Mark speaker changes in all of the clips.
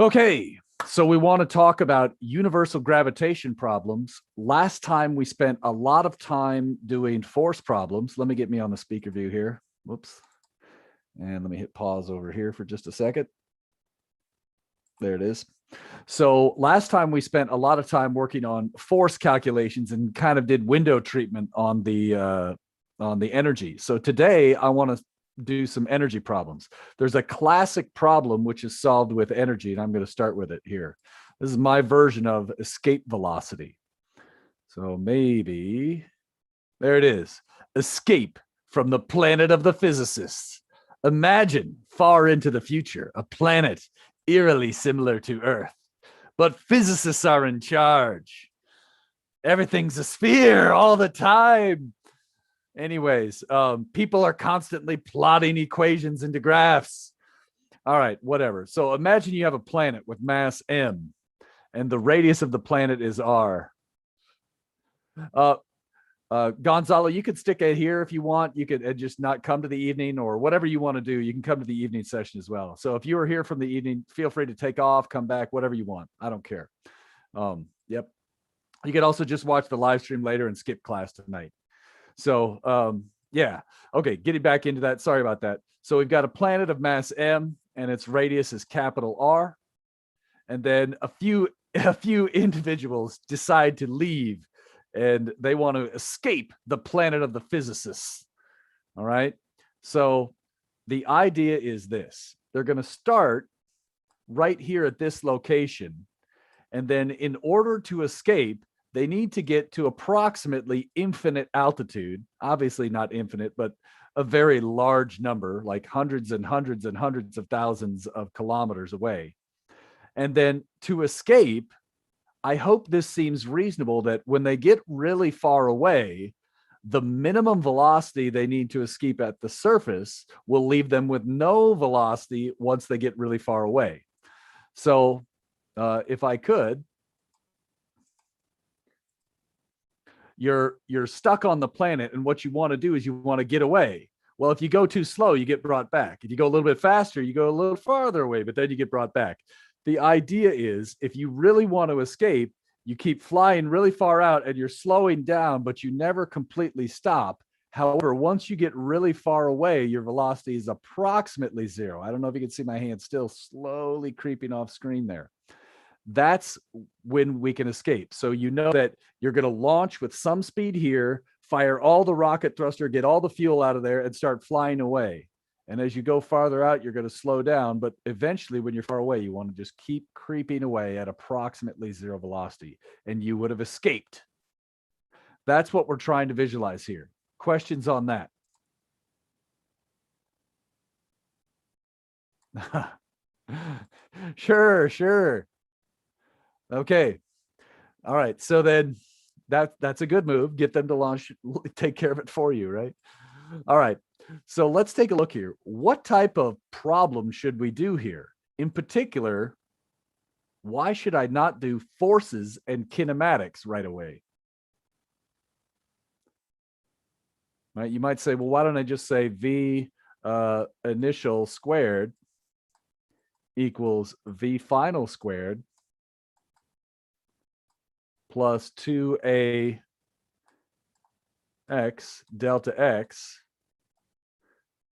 Speaker 1: Okay, so we want to talk about universal gravitation problems. Last time we spent a lot of time doing force problems. Let me get me on the speaker view here. Whoops. And let me hit pause over here for just a second. There it is. So last time we spent a lot of time working on force calculations and kind of did window treatment on the energy. So today I want to do some energy problems. There's a classic problem which is solved with energy, and I'm going to start with it here. This is my version of escape velocity. So maybe there it is. Escape from the planet of the physicists. Imagine far into the future, a planet eerily similar to Earth, but physicists are in charge. Everything's a sphere all the time. Anyways, people are constantly plotting equations into graphs. All right, whatever. So imagine you have a planet with mass m, and the radius of the planet is r. Gonzalo, you could stick it here if you want. You could just not come to the evening or whatever you want to do. You can come to the evening session as well. So if you are here from the evening, feel free to take off, come back, whatever you want. I don't care. Yep. You could also just watch the live stream later and skip class tonight. So yeah, okay, getting back into that. Sorry about that. So we've got a planet of mass m, and its radius is capital R. And then a few individuals decide to leave, and they want to escape the planet of the physicists. All right. So the idea is this: they're going to start right here at this location, and then in order to escape, they need to get to approximately infinite altitude. Obviously not infinite, but a very large number, like hundreds and hundreds and hundreds of thousands of kilometers away. And then to escape, I hope this seems reasonable that when they get really far away, the minimum velocity they need to escape at the surface will leave them with no velocity once they get really far away. So if I could, you're stuck on the planet, and what you want to do is you want to get away. Well, if you go too slow, you get brought back. If you go a little bit faster, you go a little farther away, but then you get brought back. The idea is, if you really want to escape, you keep flying really far out and you're slowing down, but you never completely stop. However, once you get really far away, your velocity is approximately zero. I don't know if you can see my hand still slowly creeping off screen there. That's when we can escape. So you know that you're going to launch with some speed here, fire all the rocket thruster, get all the fuel out of there, and start flying away. And as you go farther out, you're going to slow down. But eventually, when you're far away, you want to just keep creeping away at approximately zero velocity, and you would have escaped. That's what we're trying to visualize here. Questions on that? Sure. Okay. All right. So then that's a good move. Get them to launch, take care of it for you, right? All right. So let's take a look here. What type of problem should we do here? In particular, why should I not do forces and kinematics right away? Right? You might say, well, why don't I just say V initial squared equals V final squared plus 2a x delta x.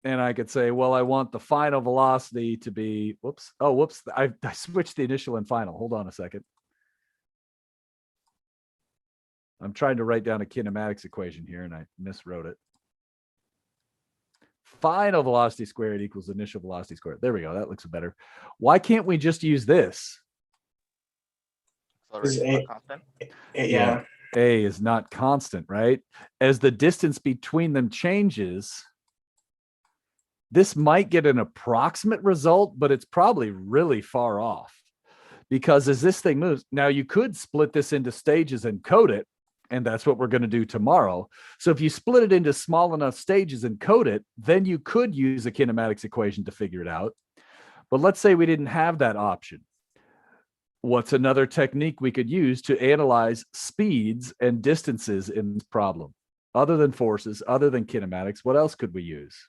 Speaker 1: And I could say, well, I want the final velocity to be, whoops. I switched the initial and final. Hold on a second. I'm trying to write down a kinematics equation here, and I miswrote it. Final velocity squared equals initial velocity squared. There we go. That looks better. Why can't we just use this?
Speaker 2: Already constant.
Speaker 3: Yeah.
Speaker 1: A is not constant, right? As the distance between them changes, this might get an approximate result, but it's probably really far off, because as this thing moves, now you could split this into stages and code it, and that's what we're going to do tomorrow. So if you split it into small enough stages and code it, then you could use a kinematics equation to figure it out. But let's say we didn't have that option. What's another technique we could use to analyze speeds and distances in this problem? Other than forces, other than kinematics, what else could we use?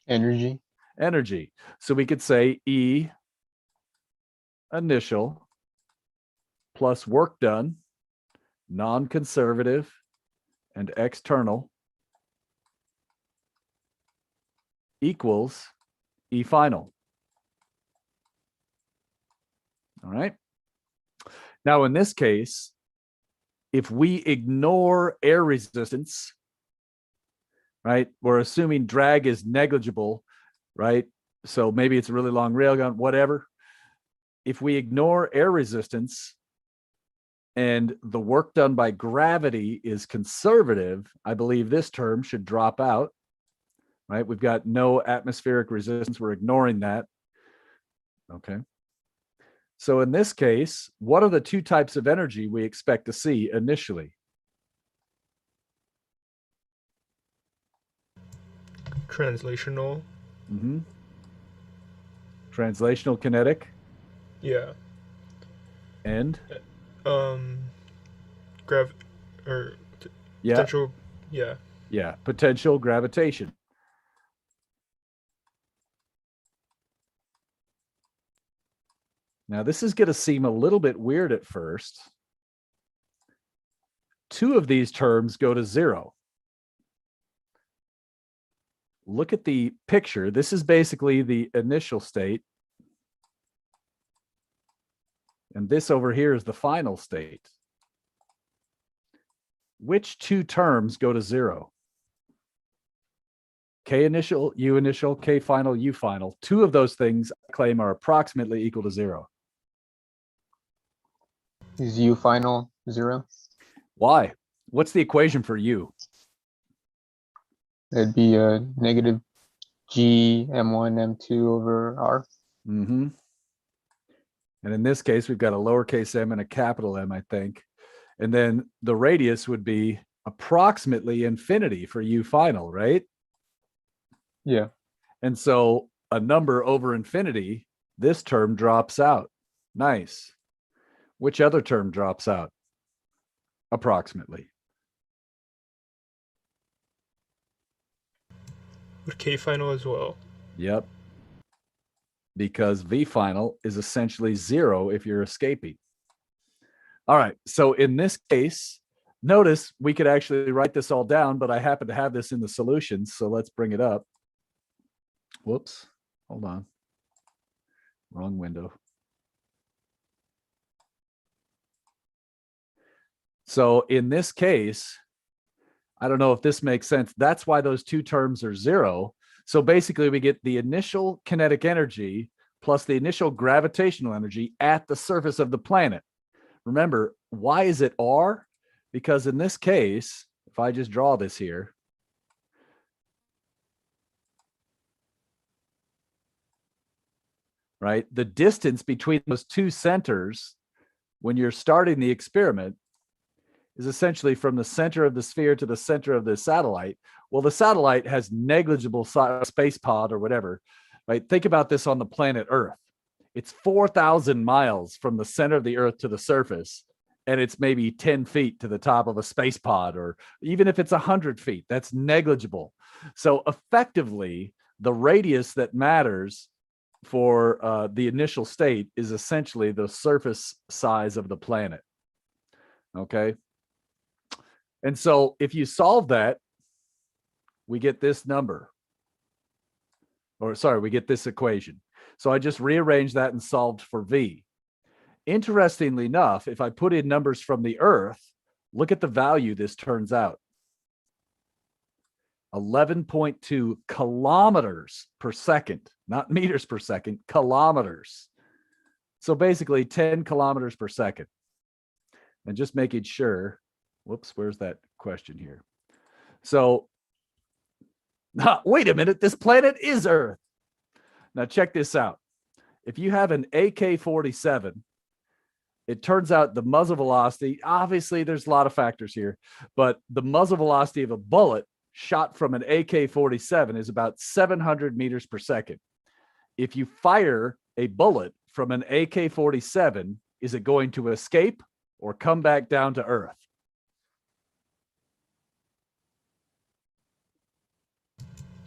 Speaker 2: Energy.
Speaker 1: Energy. So we could say E initial plus work done, non-conservative and external equals E final. All right. Now, in this case, if we ignore air resistance, right, we're assuming drag is negligible, right? So maybe it's a really long railgun, whatever. If we ignore air resistance and the work done by gravity is conservative, I believe this term should drop out, right? We've got no atmospheric resistance. We're ignoring that. Okay. So in this case, what are the two types of energy we expect to see initially?
Speaker 2: Translational.
Speaker 1: Mm-hmm. Translational kinetic.
Speaker 2: Yeah.
Speaker 1: And
Speaker 2: Grav or
Speaker 1: yeah.
Speaker 2: Potential. Yeah.
Speaker 1: Yeah. Potential gravitation. Now, this is going to seem a little bit weird at first. Two of these terms go to zero. Look at the picture. This is basically the initial state. And this over here is the final state. Which two terms go to zero? K initial, U initial, K final, U final. Two of those things I claim are approximately equal to zero.
Speaker 3: Is U final 0?
Speaker 1: Why? What's the equation for U?
Speaker 3: It'd be a negative G M1 M2 over R.
Speaker 1: Mm-hmm. And in this case, we've got a lowercase m and a capital M, I think. And then the radius would be approximately infinity for U final, right?
Speaker 3: Yeah.
Speaker 1: And so a number over infinity, this term drops out. Nice. Which other term drops out? Approximately.
Speaker 2: With K final as well.
Speaker 1: Yep. Because V final is essentially zero if you're escaping. All right. So in this case, notice we could actually write this all down, but I happen to have this in the solutions. So let's bring it up. Whoops. Hold on. Wrong window. So in this case, I don't know if this makes sense. That's why those two terms are zero. So basically we get the initial kinetic energy plus the initial gravitational energy at the surface of the planet. Remember, why is it R? Because in this case, if I just draw this here, right, the distance between those two centers when you're starting the experiment is essentially from the center of the sphere to the center of the satellite. Well, the satellite has negligible space pod or whatever, right? Think about this on the planet Earth. It's 4,000 miles from the center of the Earth to the surface, and it's maybe 10 feet to the top of a space pod, or even if it's 100 feet, that's negligible. So effectively, the radius that matters for the initial state is essentially the surface size of the planet. Okay. And so if you solve that, we get this number. Or sorry, we get this equation. So I just rearranged that and solved for V. Interestingly enough, if I put in numbers from the Earth, look at the value this turns out. 11.2 kilometers per second, not meters per second, kilometers. So basically 10 kilometers per second. And just making sure, whoops, where's that question here? So, wait a minute, this planet is Earth. Now check this out. If you have an AK-47, it turns out the muzzle velocity, obviously there's a lot of factors here, but the muzzle velocity of a bullet shot from an AK-47 is about 700 meters per second. If you fire a bullet from an AK-47, is it going to escape or come back down to Earth?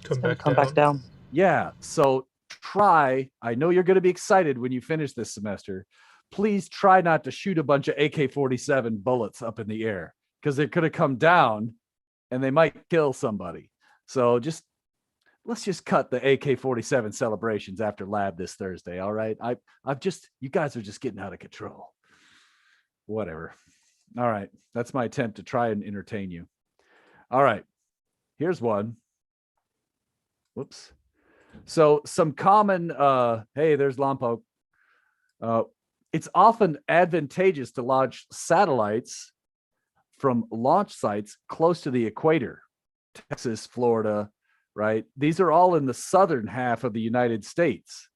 Speaker 2: Come
Speaker 4: Come back down.
Speaker 1: Yeah. So try, I know you're going to be excited when you finish this semester. Please try not to shoot a bunch of AK-47 bullets up in the air, because they could have come down and they might kill somebody. So let's just cut the AK-47 celebrations after lab this Thursday. All right. You guys are just getting out of control. Whatever. All right. That's my attempt to try and entertain you. All right. Here's one. Whoops. So some common, hey, there's Lompoc. It's often advantageous to launch satellites from launch sites close to the equator, Texas, Florida, right? These are all in the southern half of the United States.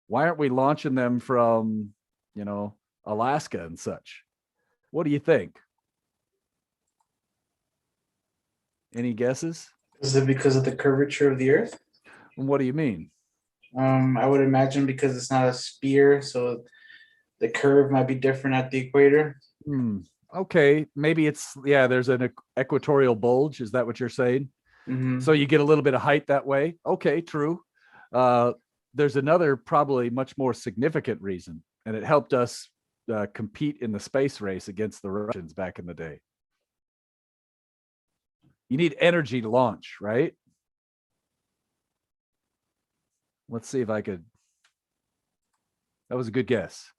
Speaker 1: Why aren't we launching them from, Alaska and such? What do you think? Any guesses?
Speaker 4: Is it because of the curvature of the Earth?
Speaker 1: What do you mean?
Speaker 4: I would imagine because it's not a sphere, so the curve might be different at the equator.
Speaker 1: Okay, maybe there's an equatorial bulge. Is that what you're saying?
Speaker 4: Mm-hmm.
Speaker 1: So you get a little bit of height that way. Okay, true. There's another probably much more significant reason, and it helped us compete in the space race against the Russians back in the day. You need energy to launch, right? Let's see if I could. That was a good guess.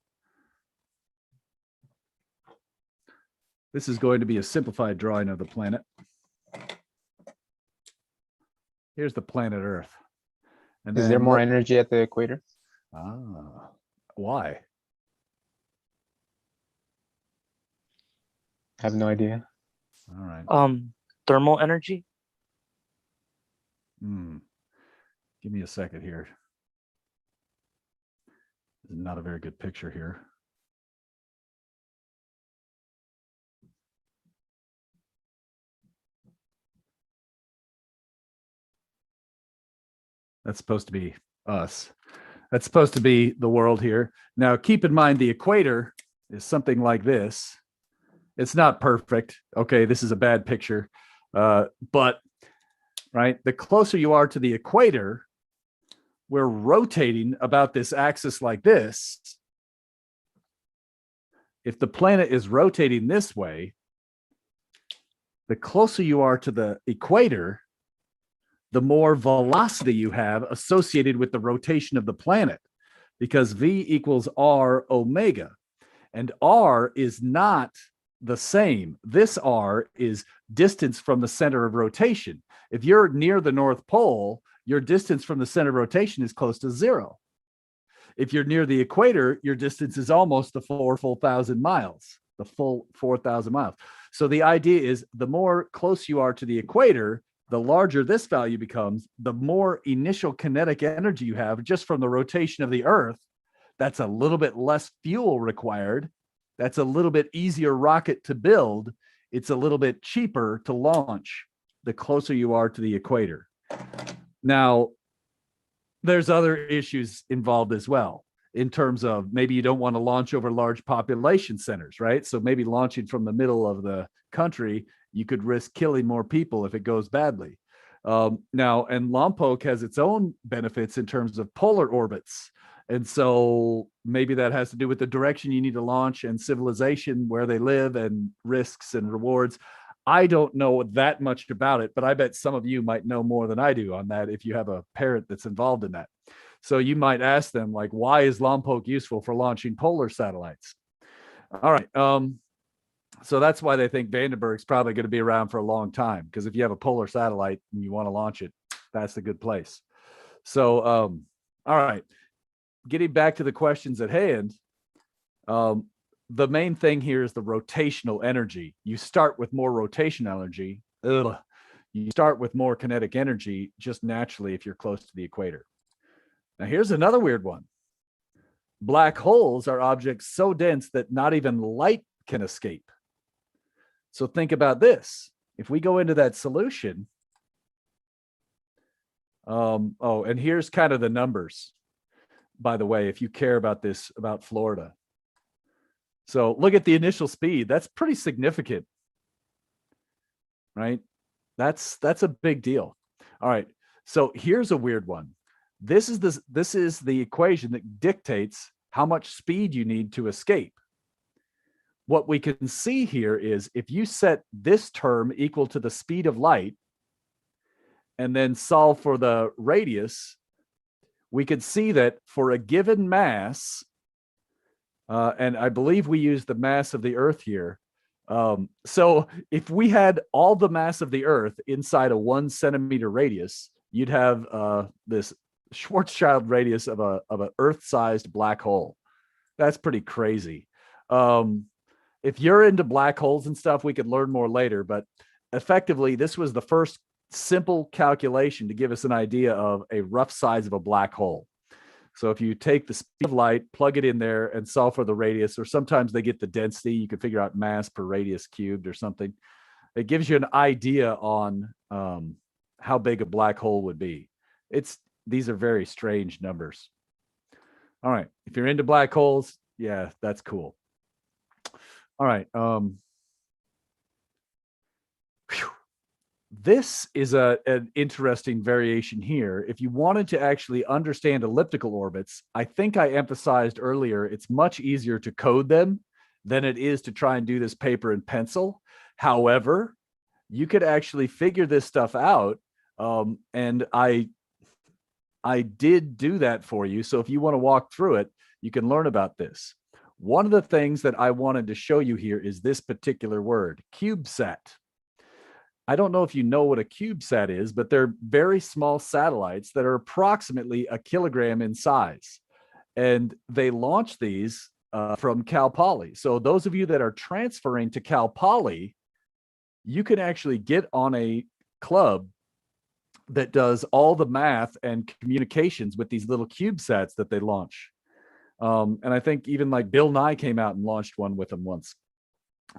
Speaker 1: This is going to be a simplified drawing of the planet. Here's the planet Earth. And
Speaker 3: Is there more energy at the equator?
Speaker 1: Why?
Speaker 3: I have no idea.
Speaker 1: All right.
Speaker 5: Thermal energy.
Speaker 1: Give me a second here. This is not a very good picture here. That's supposed to be us. That's supposed to be the world here. Now, keep in mind the equator is something like this. It's not perfect. Okay, this is a bad picture. But, right, the closer you are to the equator, we're rotating about this axis like this. If the planet is rotating this way, the closer you are to the equator, the more velocity you have associated with the rotation of the planet, because V equals R omega, and R is not the same. This R is distance from the center of rotation. If you're near the North Pole, your distance from the center of rotation is close to 0. If you're near the equator, your distance is almost the full 4,000 miles, the full 4,000 miles. So the idea is the more close you are to the equator, the larger this value becomes, the more initial kinetic energy you have just from the rotation of the Earth. That's a little bit less fuel required. That's a little bit easier rocket to build. It's a little bit cheaper to launch the closer you are to the equator. Now, there's other issues involved as well, in terms of maybe you don't want to launch over large population centers, right? So maybe launching from the middle of the country, you could risk killing more people if it goes badly. Now, and Lompoc has its own benefits in terms of polar orbits. And so maybe that has to do with the direction you need to launch and civilization, where they live, and risks and rewards. I don't know that much about it, but I bet some of you might know more than I do on that if you have a parent that's involved in that. So you might ask them, like, why is Lompoc useful for launching polar satellites? All right. So that's why they think Vandenberg's probably going to be around for a long time, because if you have a polar satellite and you want to launch it, that's a good place. So, all right. Getting back to the questions at hand, the main thing here is the rotational energy. You start with more rotational energy. You start with more kinetic energy just naturally if you're close to the equator. Now, here's another weird one. Black holes are objects so dense that not even light can escape. So think about this. If we go into that solution, and here's kind of the numbers, by the way, if you care about this, about Florida. So look at the initial speed. That's pretty significant, right? That's a big deal. All right. So here's a weird one. This is the equation that dictates how much speed you need to escape. What we can see here is if you set this term equal to the speed of light and then solve for the radius, we could see that for a given mass, and I believe we use the mass of the Earth here. So if we had all the mass of the Earth inside a 1 centimeter radius, you'd have this Schwarzschild radius of an Earth-sized black hole. That's pretty crazy. If you're into black holes and stuff, we could learn more later, but effectively, this was the first simple calculation to give us an idea of a rough size of a black hole. So if you take the speed of light, plug it in there and solve for the radius, or sometimes they get the density, you can figure out mass per radius cubed or something. It gives you an idea on how big a black hole would be. These are very strange numbers. All right, if you're into black holes, yeah, that's cool. All right. This is an interesting variation here. If you wanted to actually understand elliptical orbits, I think I emphasized earlier, it's much easier to code them than it is to try and do this paper and pencil. However, you could actually figure this stuff out. And I did do that for you. So if you want to walk through it, you can learn about this. One of the things that I wanted to show you here is this particular word, CubeSat. I don't know if you know what a CubeSat is, but they're very small satellites that are approximately 1 kilogram in size. And they launch these from Cal Poly. So those of you that are transferring to Cal Poly, you can actually get on a club that does all the math and communications with these little CubeSats that they launch. And I think even like Bill Nye came out and launched one with them once.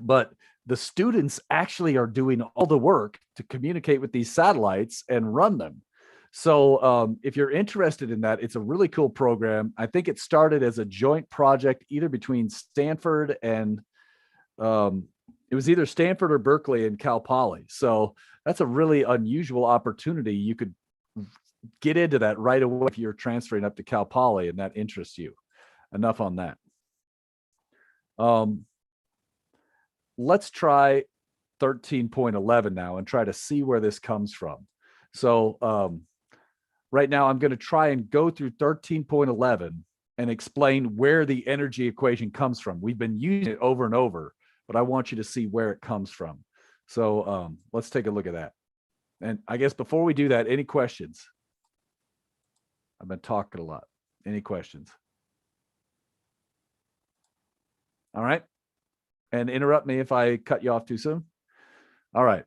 Speaker 1: But the students actually are doing all the work to communicate with these satellites and run them. So if you're interested in that, it's a really cool program. I think it started as a joint project either between Stanford and it was either Stanford or Berkeley and Cal Poly. So that's a really unusual opportunity. You could get into that right away if you're transferring up to Cal Poly and that interests you. Enough on that. Let's try 13.11 now and try to see where this comes from. So right now I'm going to try and go through 13.11 and explain where the energy equation comes from. We've been using it over and over, but I want you to see where it comes from. So let's take a look at that. And I guess before we do that, any questions? I've been talking a lot. Any questions? All right. And interrupt me if I cut you off too soon. All right.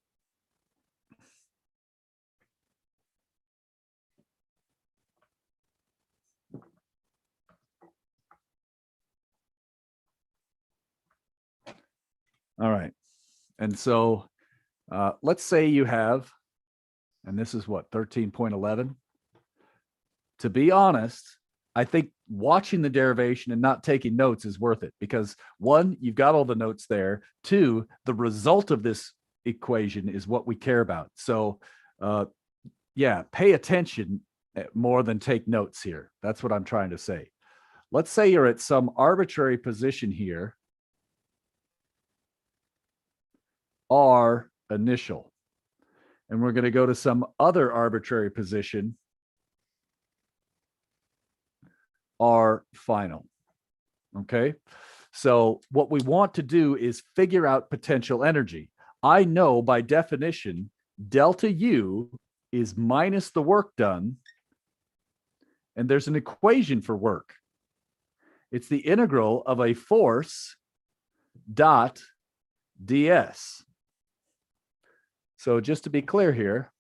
Speaker 1: All right. And so let's say you have, and this is what, 13.11. To be honest, I think watching the derivation and not taking notes is worth it because one, you've got all the notes there. Two, the result of this equation is what we care about. So yeah, pay attention more than take notes here. That's what I'm trying to say. Let's say you're at some arbitrary position here, R initial, and we're going to go to some other arbitrary position, R final. Okay. So what we want to do is figure out potential energy. I know by definition, delta U is minus the work done. And there's an equation for work. It's the integral of a force dot ds. So just to be clear here,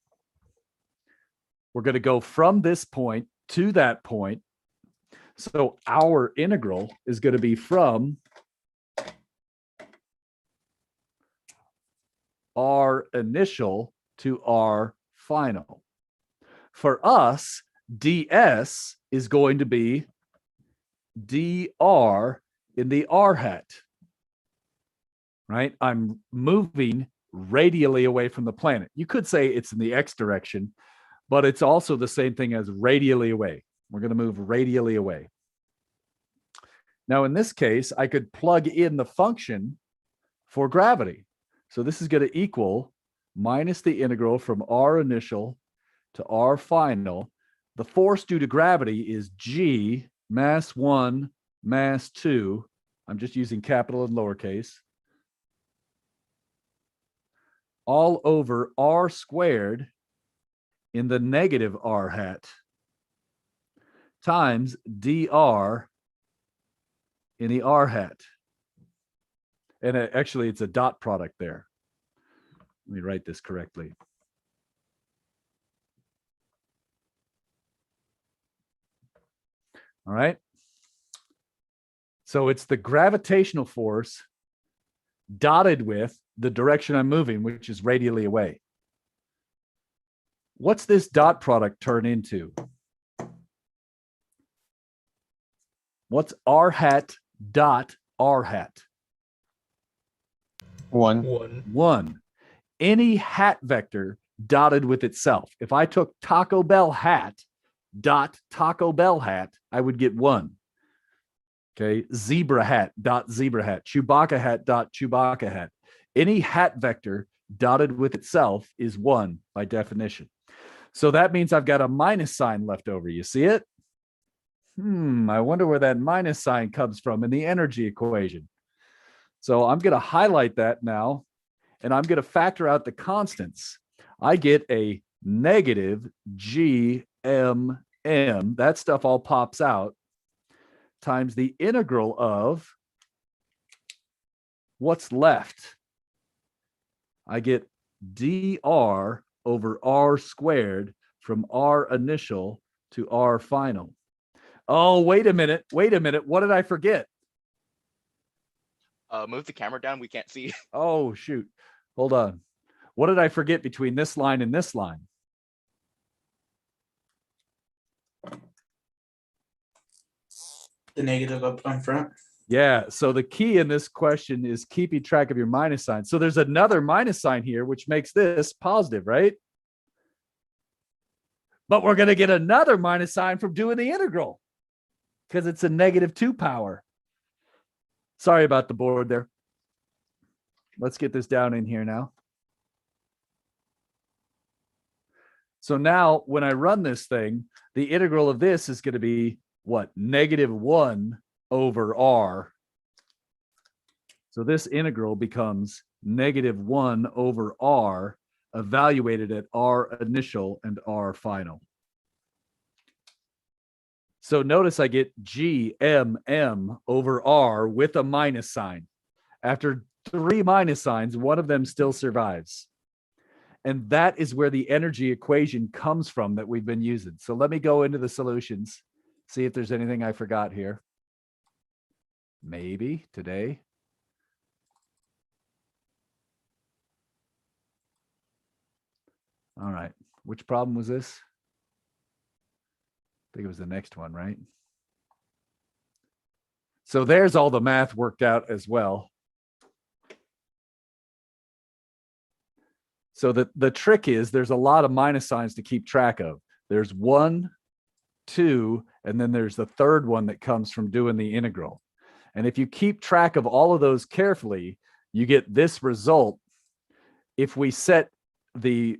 Speaker 1: we're going to go from this point to that point. So our integral is going to be from R initial to R final. For us, ds is going to be dr in the r hat, right? I'm moving radially away from the planet. You could say it's in the x direction, but it's also the same thing as radially away. We're going to move radially away. Now, in this case, I could plug in the function for gravity. So this is going to equal minus the integral from r initial to r final. The force due to gravity is g mass 1 mass 2. I'm just using capital and lowercase. All over r squared in the negative r hat times dr in the r hat. And actually, it's a dot product there. Let me write this correctly. All right. So it's the gravitational force dotted with the direction I'm moving, which is radially away. What's this dot product turn into? What's r hat dot r hat?
Speaker 3: 1.
Speaker 2: 1.
Speaker 1: 1. Any hat vector dotted with itself. If I took Taco Bell hat dot Taco Bell hat, I would get 1. Okay, zebra hat dot zebra hat, Chewbacca hat dot Chewbacca hat. Any hat vector dotted with itself is 1 by definition. So that means I've got a minus sign left over. You see it? I wonder where that minus sign comes from in the energy equation. So I'm going to highlight that now, and I'm going to factor out the constants. I get a negative GMM, that stuff all pops out, times the integral of what's left. I get dr over r squared from r initial to r final. Oh, wait a minute. What did I forget?
Speaker 5: Move the camera down. We can't see.
Speaker 1: Oh, shoot. Hold on. What did I forget between this line and this line?
Speaker 4: The negative up on front.
Speaker 1: Yeah. So the key in this question is keeping track of your minus sign. So there's another minus sign here, which makes this positive, right? But we're going to get another minus sign from doing the integral because it's a -2 power. Sorry about the board there. Let's get this down in here now. So now when I run this thing, the integral of this is going to be what? -1 over r. So this integral becomes -1 over r evaluated at r initial and r final. So notice I get GMM over r with a minus sign. After 3 minus signs, one of them still survives. And that is where the energy equation comes from that we've been using. So let me go into the solutions, see if there's anything I forgot here. Maybe today. All right. Which problem was this? I think it was the next one, right? So there's all the math worked out as well. So the trick is there's a lot of minus signs to keep track of. There's 1, 2, and then there's the third one that comes from doing the integral. And if you keep track of all of those carefully, you get this result. If we set the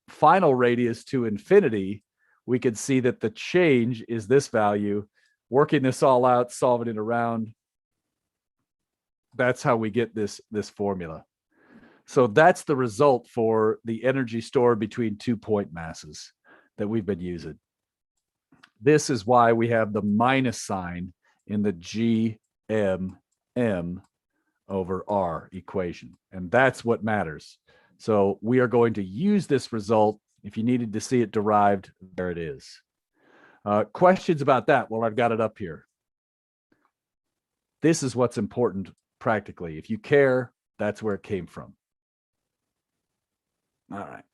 Speaker 1: final radius to infinity, we could see that the change is this value. Working this all out, solving it around, that's how we get this formula. So that's the result for the energy stored between 2 point masses that we've been using. This is why we have the minus sign in the GMM over R equation. And that's what matters. So we are going to use this result. If you needed to see it derived, there it is. Questions about that? Well, I've got it up here. This is what's important practically. If you care, that's where it came from. All right.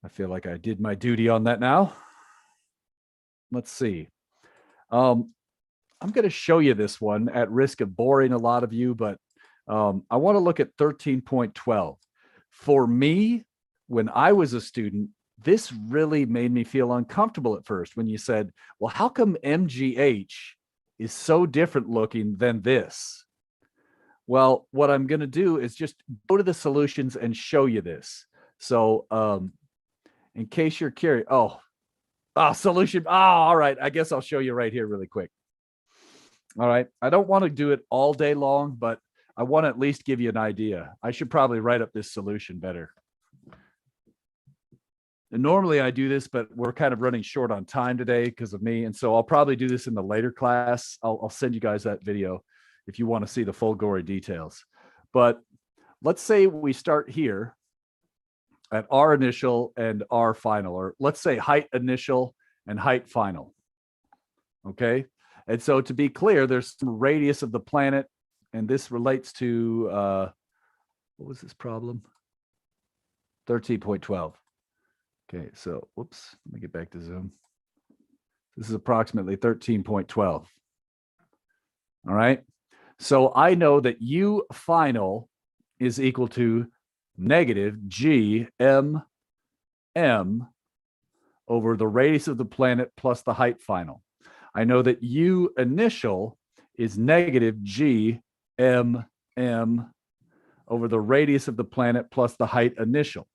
Speaker 1: I feel like I did my duty on that now. Let's see. I'm going to show you this one at risk of boring a lot of you, but I want to look at 13.12. For me, when I was a student, this really made me feel uncomfortable at first when you said, well, how come MGH is so different looking than this? Well, what I'm going to do is just go to the solutions and show you this. So in case you're curious, solution. All right. I guess I'll show you right here really quick. All right. I don't want to do it all day long, but I want to at least give you an idea. I should probably write up this solution better. And normally I do this, but we're kind of running short on time today because of me. And so I'll probably do this in the later class. I'll send you guys that video if you want to see the full gory details. But let's say we start here at R initial and R final, or let's say height initial and height final. Okay. And so to be clear, there's some radius of the planet, and this relates to, what was this problem? 13.12. Okay, so whoops, let me get back to Zoom. This is approximately 13.12. All right. So I know that U final is equal to negative G M M over the radius of the planet plus the height final. I know that U initial is negative G M M over the radius of the planet plus the height initial.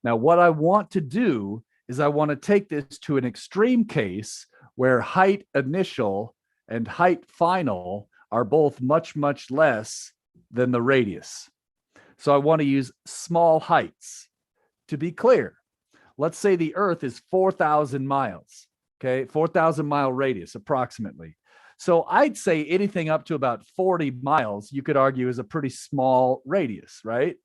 Speaker 1: Now, what I want to do is I want to take this to an extreme case where height initial and height final are both much, much less than the radius. So I want to use small heights. To be clear, let's say the Earth is 4,000 miles, okay, 4,000 mile radius approximately. So I'd say anything up to about 40 miles, you could argue is a pretty small radius, right?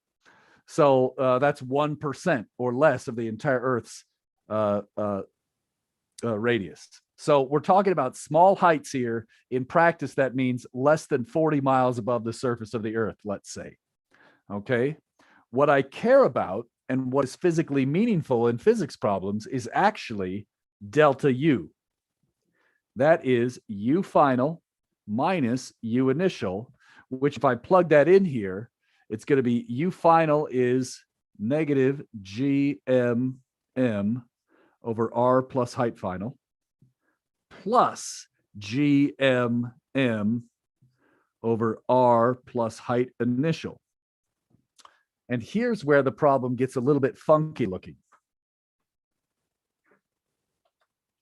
Speaker 1: So that's 1% or less of the entire Earth's radius. So we're talking about small heights here. In practice, that means less than 40 miles above the surface of the Earth, let's say. Okay. What I care about and what is physically meaningful in physics problems is actually delta U. That is U final minus U initial, which if I plug that in here, it's going to be U final is negative GMM over R plus height final plus GMM over R plus height initial. And here's where the problem gets a little bit funky looking.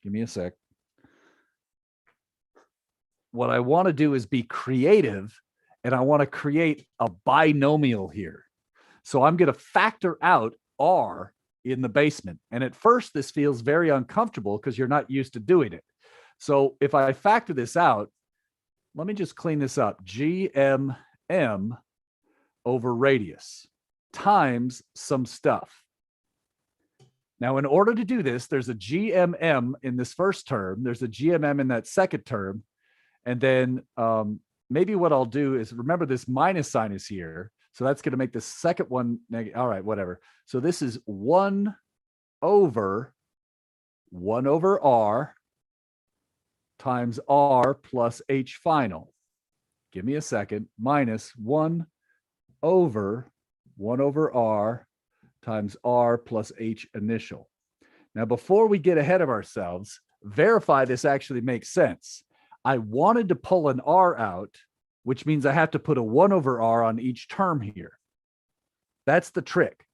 Speaker 1: Give me a sec. What I want to do is be creative, and I want to create a binomial here. So I'm going to factor out R in the basement. And at first, this feels very uncomfortable because you're not used to doing it. So if I factor this out, let me just clean this up. GMM over radius times some stuff. Now, in order to do this, there's a GMM in this first term. There's a GMM in that second term. And then maybe what I'll do is, remember this minus sign is here. So that's going to make the second one negative. All right, whatever. So this is 1 over R times R plus H final. Give me a second. Minus 1 over R times R plus H initial. Now, before we get ahead of ourselves, verify this actually makes sense. I wanted to pull an R out, which means I have to put a 1 over R on each term here. That's the trick.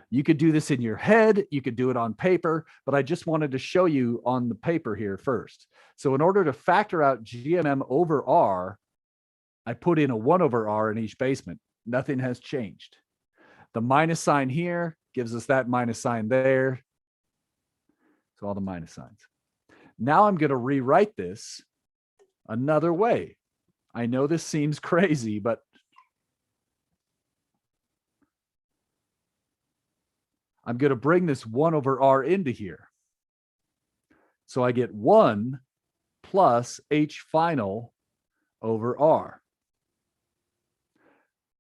Speaker 1: You could do this in your head, you could do it on paper, but I just wanted to show you on the paper here first. So in order to factor out GMM over R, I put in a 1 over R in each basement. Nothing has changed. The minus sign here gives us that minus sign there. So all the minus signs. Now I'm going to rewrite this another way. I know this seems crazy, but I'm going to bring this 1 over R into here. So I get 1 plus H final over R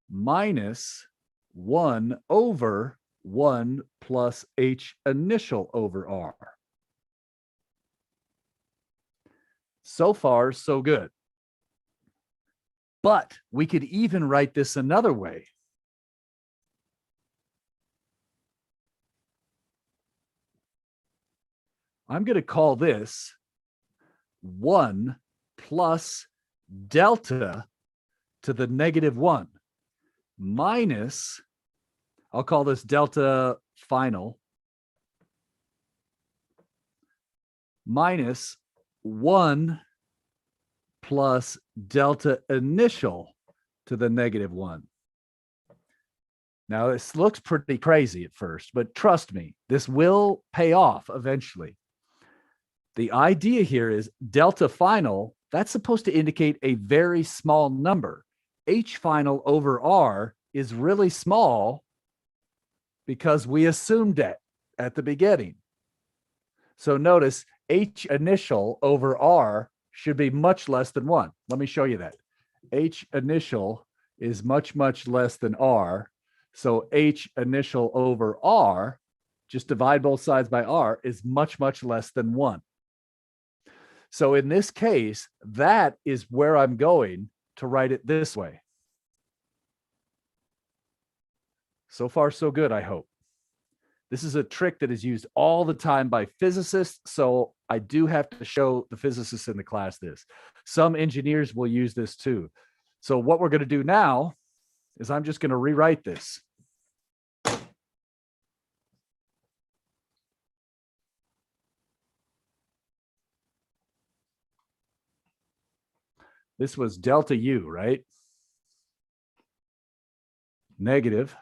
Speaker 1: minus 1 over 1 plus H initial over R. So far, so good. But we could even write this another way. I'm going to call this 1 plus delta to the -1 minus, I'll call this delta final, minus 1 plus delta initial to the -1. Now, this looks pretty crazy at first, but trust me, this will pay off eventually. The idea here is delta final, that's supposed to indicate a very small number. H final over R is really small because we assumed it at the beginning. So notice H initial over R should be much less than 1. Let me show you that. H initial is much, much less than R. So H initial over R, just divide both sides by R, is much, much less than 1. So in this case, that is where I'm going to write it this way. So far, so good, I hope. This is a trick that is used all the time by physicists, so I do have to show the physicists in the class this. Some engineers will use this too. So what we're going to do now is I'm just going to rewrite this. This was delta U, right? Negative.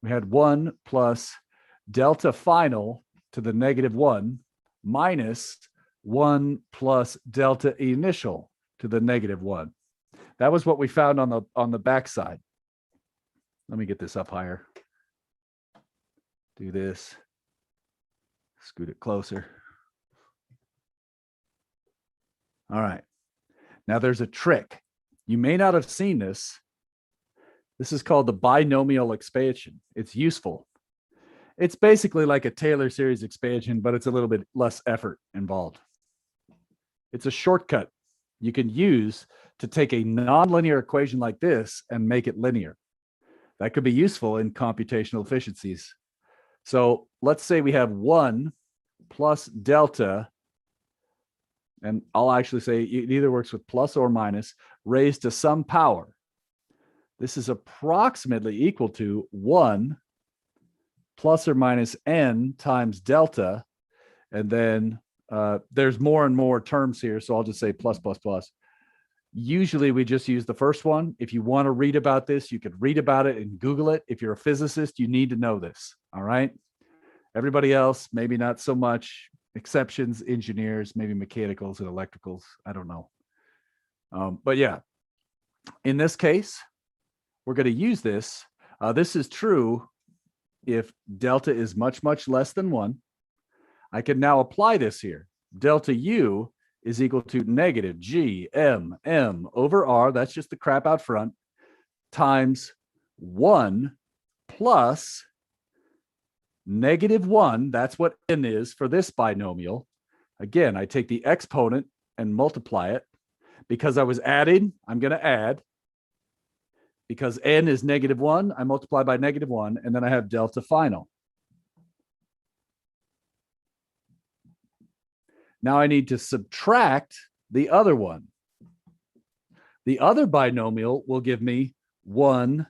Speaker 1: We had 1 plus delta final to the -1 minus 1 plus delta initial to the -1. That was what we found on the backside. Let me get this up higher. Do this. Scoot it closer. All right. Now there's a trick. You may not have seen this. This is called the binomial expansion. It's useful. It's basically like a Taylor series expansion, but it's a little bit less effort involved. It's a shortcut you can use to take a nonlinear equation like this and make it linear. That could be useful in computational efficiencies. So let's say we have 1 plus delta, and I'll actually say it either works with plus or minus, raised to some power. This is approximately equal to 1 plus or minus n times delta. And then there's more and more terms here, so I'll just say plus, plus, plus. Usually we just use the first one. If you want to read about this, you could read about it and Google it. If you're a physicist, you need to know this, all right? Everybody else, maybe not so much. Exceptions, engineers, maybe mechanicals and electricals, I don't know. But yeah, in this case, we're going to use this. This is true if delta is much, much less than 1. I can now apply this here. Delta U is equal to negative G M M over R, that's just the crap out front, times 1 plus -1, that's what n is for this binomial. Again, I take the exponent and multiply it. Because I was adding, I'm going to add. Because n is -1, I multiply by -1, and then I have delta final. Now I need to subtract the other one. The other binomial will give me 1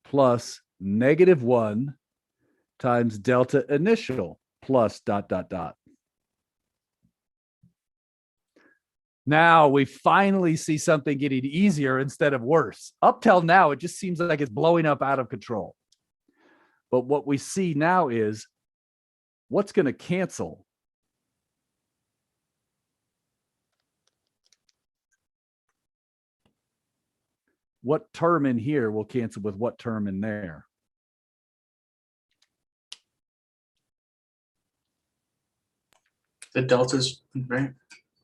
Speaker 1: plus -1 times delta initial plus ... Now we finally see something getting easier instead of worse. Up till now, it just seems like it's blowing up out of control. But what we see now is what's going to cancel. What term in here will cancel with what term in there?
Speaker 4: The deltas, right?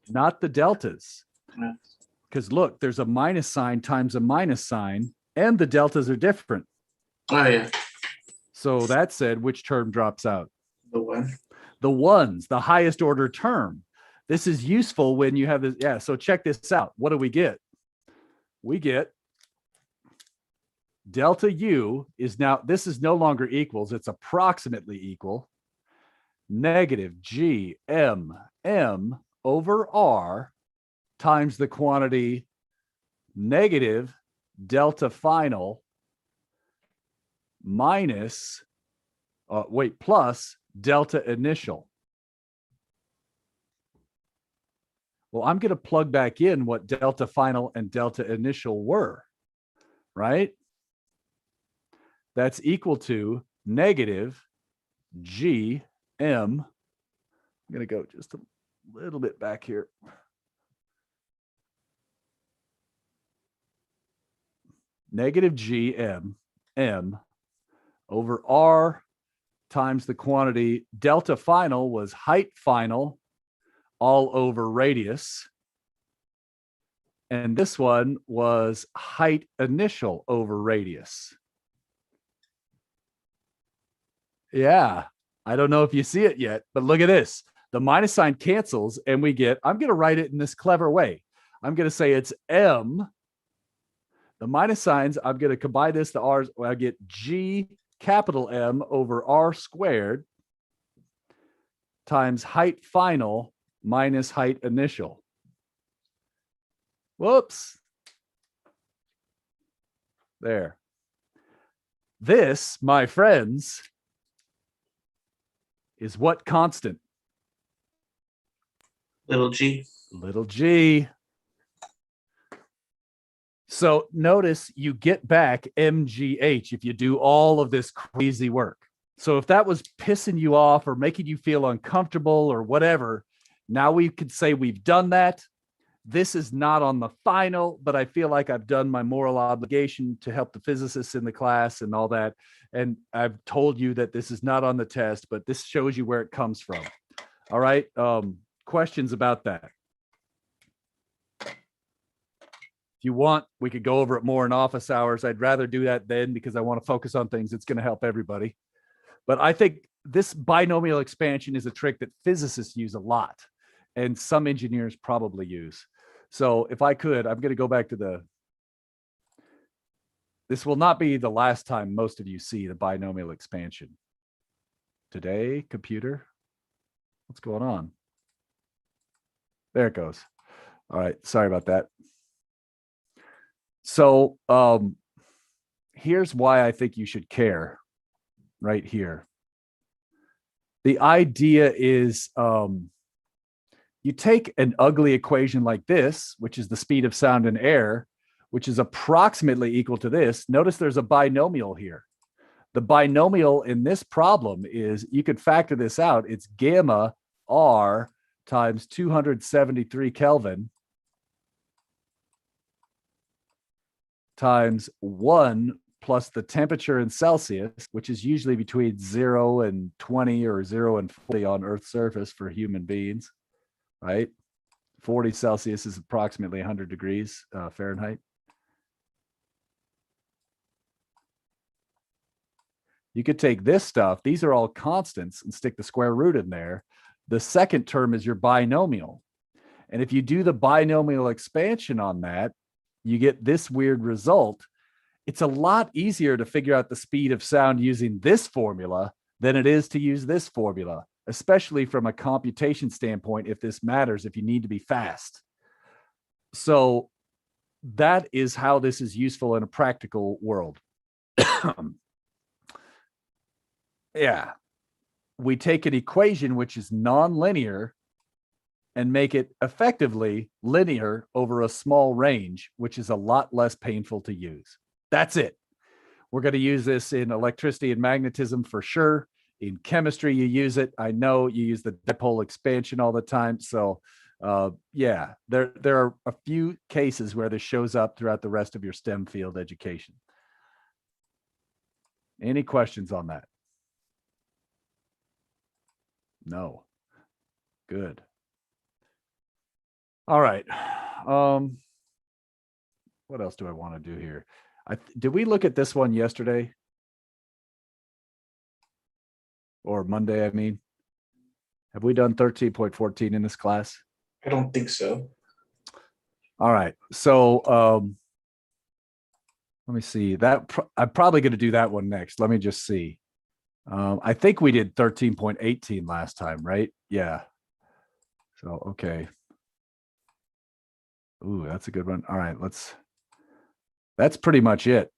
Speaker 1: Not the deltas.
Speaker 4: Yeah.
Speaker 1: Because look, there's a minus sign times a minus sign, and the deltas are different.
Speaker 4: Oh, yeah.
Speaker 1: So that said, which term drops out?
Speaker 4: The one.
Speaker 1: The ones, the highest order term. This is useful when you have this. Yeah, so check this out. What do we get? We get delta U is now, this is no longer equals, it's approximately equal. negative G M M over R times the quantity negative delta final minus, plus delta initial. Well, I'm going to plug back in what delta final and delta initial were, right? That's equal to negative G M. I'm going to go just a little bit back here. Negative G M M over R times the quantity delta final was height final all over radius. And this one was height initial over radius. Yeah, I don't know if you see it yet, but look at this. The minus sign cancels and we get, I'm going to write it in this clever way. I'm going to say it's M. The minus signs, I'm going to combine this to R's. I get G capital M over R squared times height final minus height initial. Whoops. There. This, my friends, is what constant?
Speaker 4: Little g.
Speaker 1: Little g. So notice you get back MGH if you do all of this crazy work. So if that was pissing you off or making you feel uncomfortable or whatever, now we could say we've done that. This is not on the final, but I feel like I've done my moral obligation to help the physicists in the class and all that. And I've told you that this is not on the test, but this shows you where it comes from. All right. Questions about that? If you want, we could go over it more in office hours. I'd rather do that then because I want to focus on things that's going to help everybody. But I think this binomial expansion is a trick that physicists use a lot and some engineers probably use. So if I could, I'm going to go back to this will not be the last time most of you see the binomial expansion. Today, computer, what's going on? There it goes. All right, sorry about that. So here's why I think you should care right here. The idea is you take an ugly equation like this, which is the speed of sound in air, which is approximately equal to this. Notice there's a binomial here. The binomial in this problem is, you could factor this out. It's gamma R times 273 Kelvin times 1 plus the temperature in Celsius, which is usually between 0 and 20 or 0 and 40 on Earth's surface for human beings, right? 40 Celsius is approximately 100 degrees Fahrenheit. You could take this stuff, these are all constants, and stick the square root in there. The second term is your binomial. And if you do the binomial expansion on that, you get this weird result. It's a lot easier to figure out the speed of sound using this formula than it is to use this formula, especially from a computation standpoint, if this matters, if you need to be fast. So that is how this is useful in a practical world. Yeah. We take an equation which is nonlinear and make it effectively linear over a small range, which is a lot less painful to use. That's it. We're going to use this in electricity and magnetism for sure. In chemistry, you use it. I know you use the dipole expansion all the time. So yeah, there are a few cases where this shows up throughout the rest of your STEM field education. Any questions on that? No. Good. All right. What else do I want to do here? Did we look at this one yesterday? Or Monday, I mean. Have we done 13.14 in this class?
Speaker 4: I don't think so.
Speaker 1: All right. So let me see. I'm probably going to do that one next. Let me just see. I think we did 13.18 last time, right? Yeah. So, okay. Ooh, that's a good one. All right, that's pretty much it.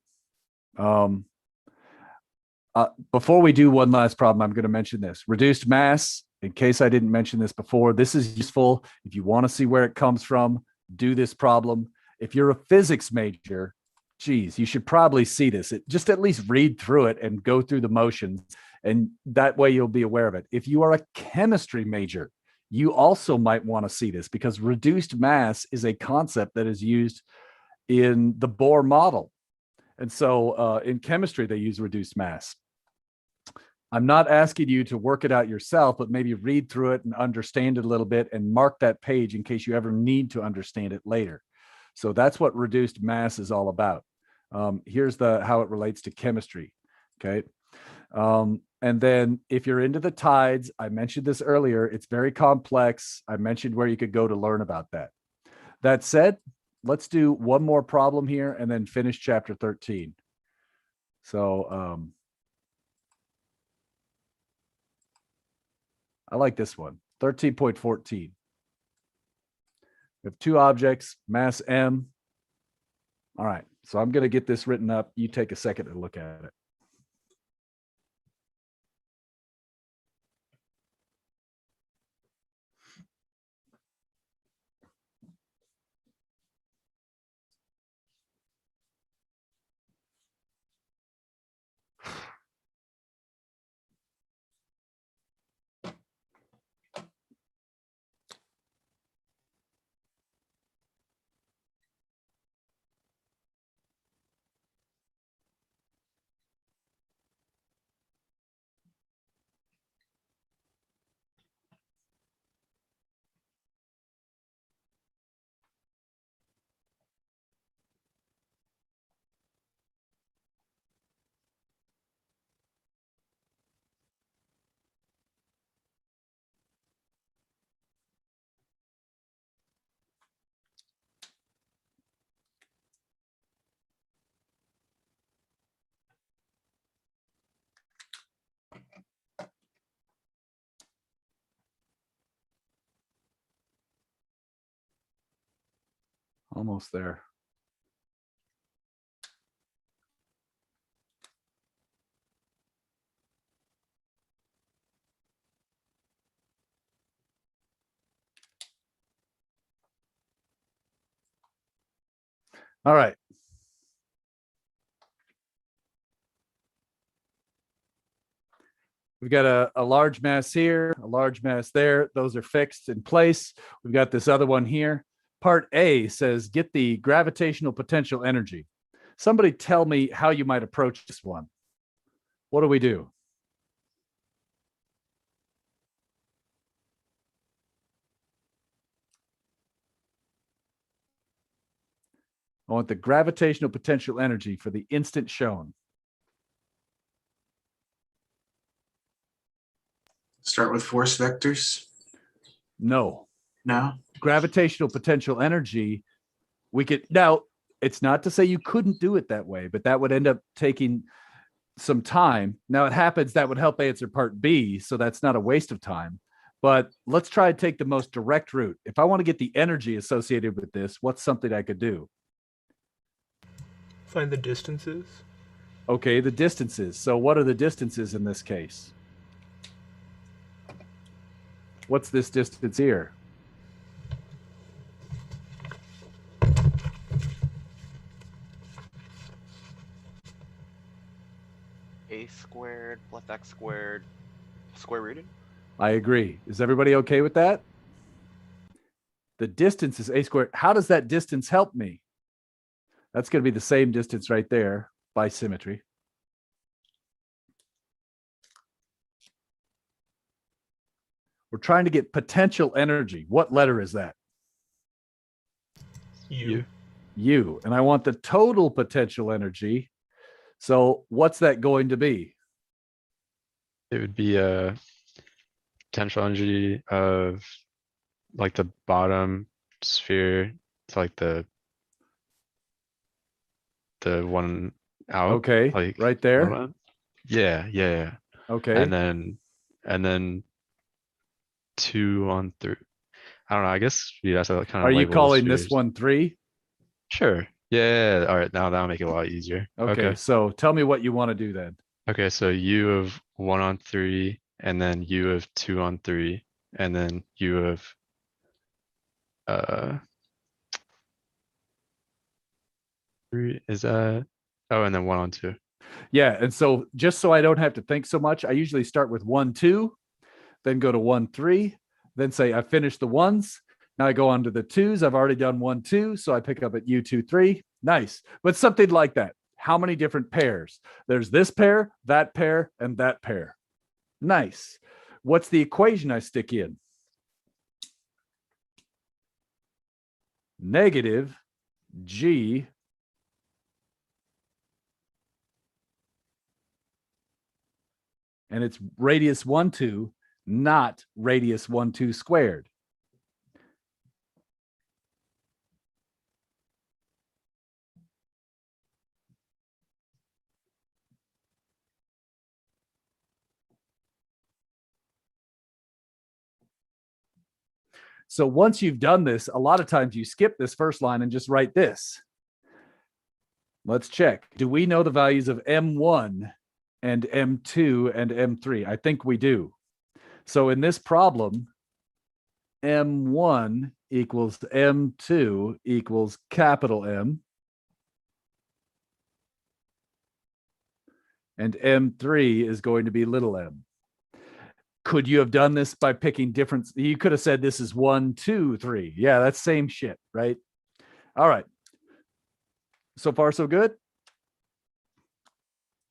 Speaker 1: Before we do one last problem, I'm going to mention this. Reduced mass, in case I didn't mention this before, this is useful. If you want to see where it comes from, do this problem. If you're a physics major, geez, you should probably see this. Just at least read through it and go through the motions, and that way you'll be aware of it. If you are a chemistry major, you also might want to see this because reduced mass is a concept that is used in the Bohr model. And so in chemistry, they use reduced mass. I'm not asking you to work it out yourself, but maybe read through it and understand it a little bit and mark that page in case you ever need to understand it later. So that's what reduced mass is all about. Here's how it relates to chemistry. Okay. And then if you're into the tides, I mentioned this earlier, it's very complex. I mentioned where you could go to learn about that. That said, let's do one more problem here and then finish chapter 13. So I like this one, 13.14. We have two objects, mass M. All right, so I'm going to get this written up. You take a second to look at it. Almost there. All right. We've got a large mass here, a large mass there. Those are fixed in place. We've got this other one here. Part A says, get the gravitational potential energy. Somebody tell me how you might approach this one. What do we do? I want the gravitational potential energy for the instant shown.
Speaker 4: Start with force vectors.
Speaker 1: No.
Speaker 4: No.
Speaker 1: Gravitational potential energy, we could, now it's not to say you couldn't do it that way, but that would end up taking some time. Now it happens that would help answer part B, so that's not a waste of time. But let's try to take the most direct route. If I want to get the energy associated with this, what's something I could do?
Speaker 2: Find the distances.
Speaker 1: Okay, the distances. So what are the distances in this case? What's this distance here?
Speaker 5: A squared plus x squared square rooted.
Speaker 1: I agree. Is everybody okay with that? The distance is a squared. How does that distance help me? That's going to be the same distance right there by symmetry. We're trying to get potential energy. What letter is that?
Speaker 2: U.
Speaker 1: U. And I want the total potential energy. So what's that going to be?
Speaker 6: It would be a potential energy of like the bottom sphere to like the one out.
Speaker 1: Okay,
Speaker 6: like
Speaker 1: right there.
Speaker 6: bottom. Yeah.
Speaker 1: Okay.
Speaker 6: and then 2 on 3. I don't know. I guess you have to kind
Speaker 1: Are
Speaker 6: of
Speaker 1: you
Speaker 6: label the
Speaker 1: calling this
Speaker 6: spheres.
Speaker 1: one 3?
Speaker 6: Sure. Yeah. All right. Now that'll make it a lot easier.
Speaker 1: Okay.
Speaker 6: Okay.
Speaker 1: So tell me what you want to do then.
Speaker 6: Okay. So U of 1 on 3, and then U of 2 on 3, and then U of uh 3 is that? Oh, and then 1 on 2.
Speaker 1: Yeah. And so just so I don't have to think so much, I usually start with 1, 2, then go to 1, 3, then say I finished the ones. Now I go on to the 2s. I've already done 1, 2. So I pick up at U2, 3. Nice. But something like that. How many different pairs? There's this pair, and that pair. Nice. What's the equation I stick in? Negative G and it's radius 1, 2, not radius 1, 2 squared. So once you've done this, a lot of times you skip this first line and just write this. Let's check. Do we know the values of M1 and M2 and M3? I think we do. So in this problem, M1 equals M2 equals capital M. And M3 is going to be little m. Could you have done this by picking different? You could have said this is 1, 2, 3. Yeah, that's same shit, right? All right. So far, so good.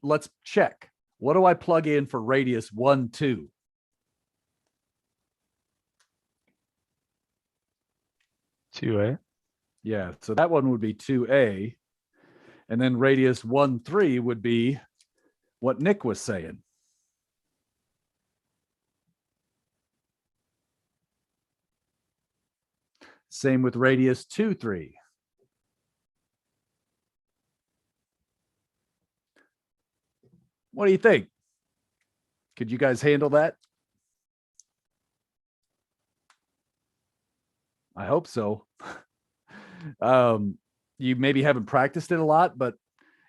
Speaker 1: Let's check. What do I plug in for radius 1, 2?
Speaker 6: Two.
Speaker 1: Yeah, so that one would be 2a. And then radius 1, 3 would be what Nick was saying. Same with radius 2, 3. What do you think? Could you guys handle that? I hope so. You maybe haven't practiced it a lot, but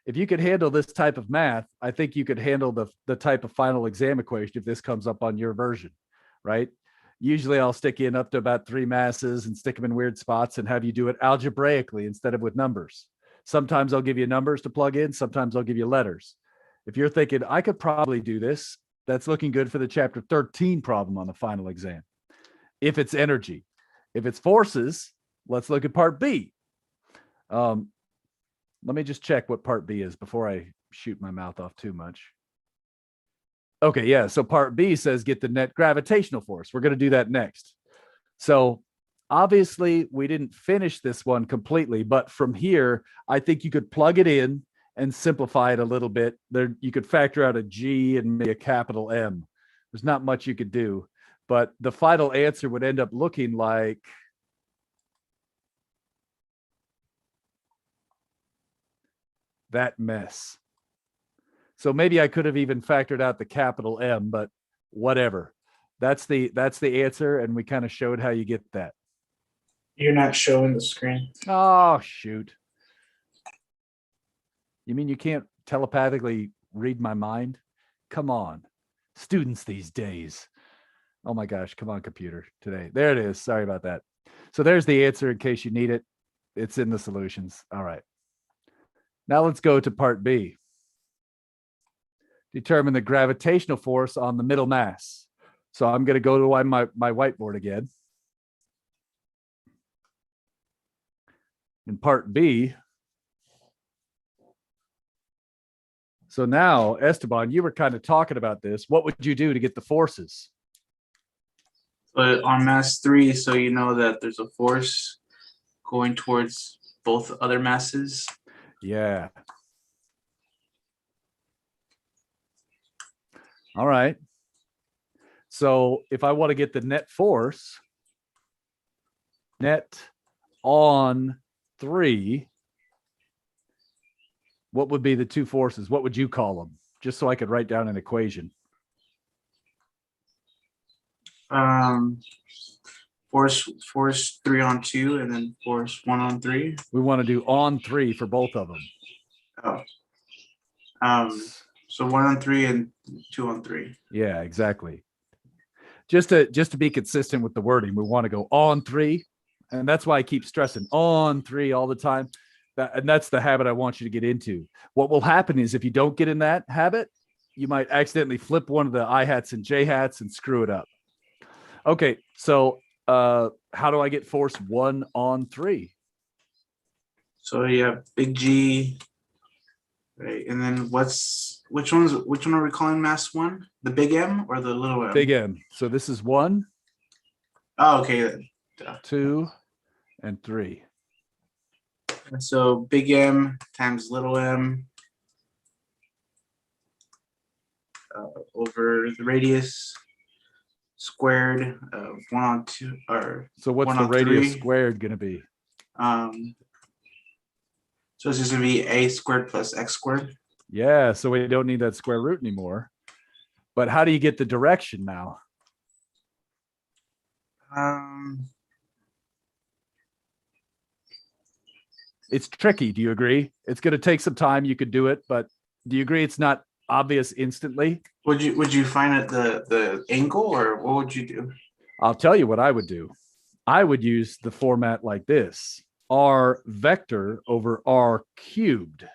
Speaker 1: if you could handle this type of math, I think you could handle the type of final exam equation if this comes up on your version, right? Usually I'll stick in up to about 3 masses and stick them in weird spots and have you do it algebraically instead of with numbers. Sometimes I'll give you numbers to plug in. Sometimes I'll give you letters. If you're thinking, I could probably do this, that's looking good for the chapter 13 problem on the final exam. If it's energy, if it's forces, let's look at part B. Let me just check what part B is before I shoot my mouth off too much. Okay, yeah. So part B says get the net gravitational force. We're going to do that next. So obviously we didn't finish this one completely, but from here, I think you could plug it in and simplify it a little bit. There, you could factor out a G and maybe a capital M. There's not much you could do, but the final answer would end up looking like that mess. So maybe I could have even factored out the capital M, but whatever. That's the answer, and we kind of showed how you get that.
Speaker 4: You're not showing the screen.
Speaker 1: Oh, shoot. You mean you can't telepathically read my mind? Come on. Students these days. Oh my gosh, come on, computer, today. There it is. Sorry about that. So there's the answer in case you need it. It's in the solutions. All right. Now let's go to part B. Determine the gravitational force on the middle mass. So I'm going to go to my whiteboard again. In part B. So now, Esteban, you were kind of talking about this. What would you do to get the forces?
Speaker 4: But on mass 3, so you know that there's a force going towards both other masses.
Speaker 1: Yeah. All right. So if I want to get the net force, net on 3, what would be the two forces? What would you call them? Just so I could write down an equation.
Speaker 4: Force 3 on 2, and then force 1 on 3.
Speaker 1: We want to do on 3 for both of them.
Speaker 4: Oh. So 1 on 3 and 2 on 3.
Speaker 1: Yeah, exactly. Just to be consistent with the wording, we want to go on 3. And that's why I keep stressing on 3 all the time. And that's the habit I want you to get into. What will happen is if you don't get in that habit, you might accidentally flip one of the I-hats and J-hats and screw it up. Okay, so how do I get force 1 on 3?
Speaker 4: So you have big G, right? And then which one are we calling mass 1? The big M or the little m?
Speaker 1: Big M. So this is 1.
Speaker 4: Oh, okay.
Speaker 1: 2, and 3.
Speaker 4: So big M times little m over the radius squared of 1 on 2, or
Speaker 1: So what's
Speaker 4: 1
Speaker 1: the
Speaker 4: on
Speaker 1: radius
Speaker 4: 3.
Speaker 1: squared going to be?
Speaker 4: So it's just gonna be a squared plus x squared.
Speaker 1: Yeah, so we don't need that square root anymore. But how do you get the direction now? It's tricky. Do you agree? It's going to take some time. You could do it, but do you agree it's not obvious instantly?
Speaker 4: Would you find it the angle, or what would you do?
Speaker 1: I'll tell you what I would do. I would use the format like this: R vector over R cubed.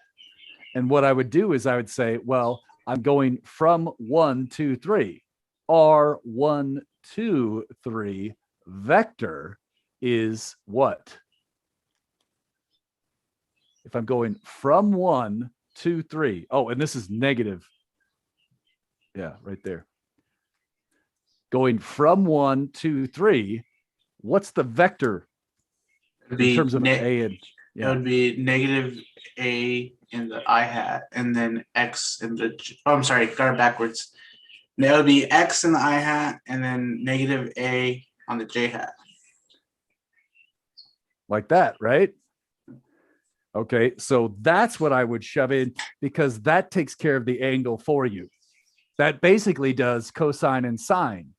Speaker 1: And what I would do is I would say, well, I'm going from 1, 2, 3. R 1, 2, 3 vector is what? If I'm going from 1, 2, 3. Oh, and this is negative. Yeah, right there. Going from 1, 2, 3. What's the vector in terms of A and
Speaker 4: It would be negative A in the I hat, and then X in the. Oh, I'm sorry, got it backwards. That would be X in the I hat, and then negative A on the J hat.
Speaker 1: like that, right? Okay, so that's what I would shove in because that takes care of the angle for you. That basically does cosine and sine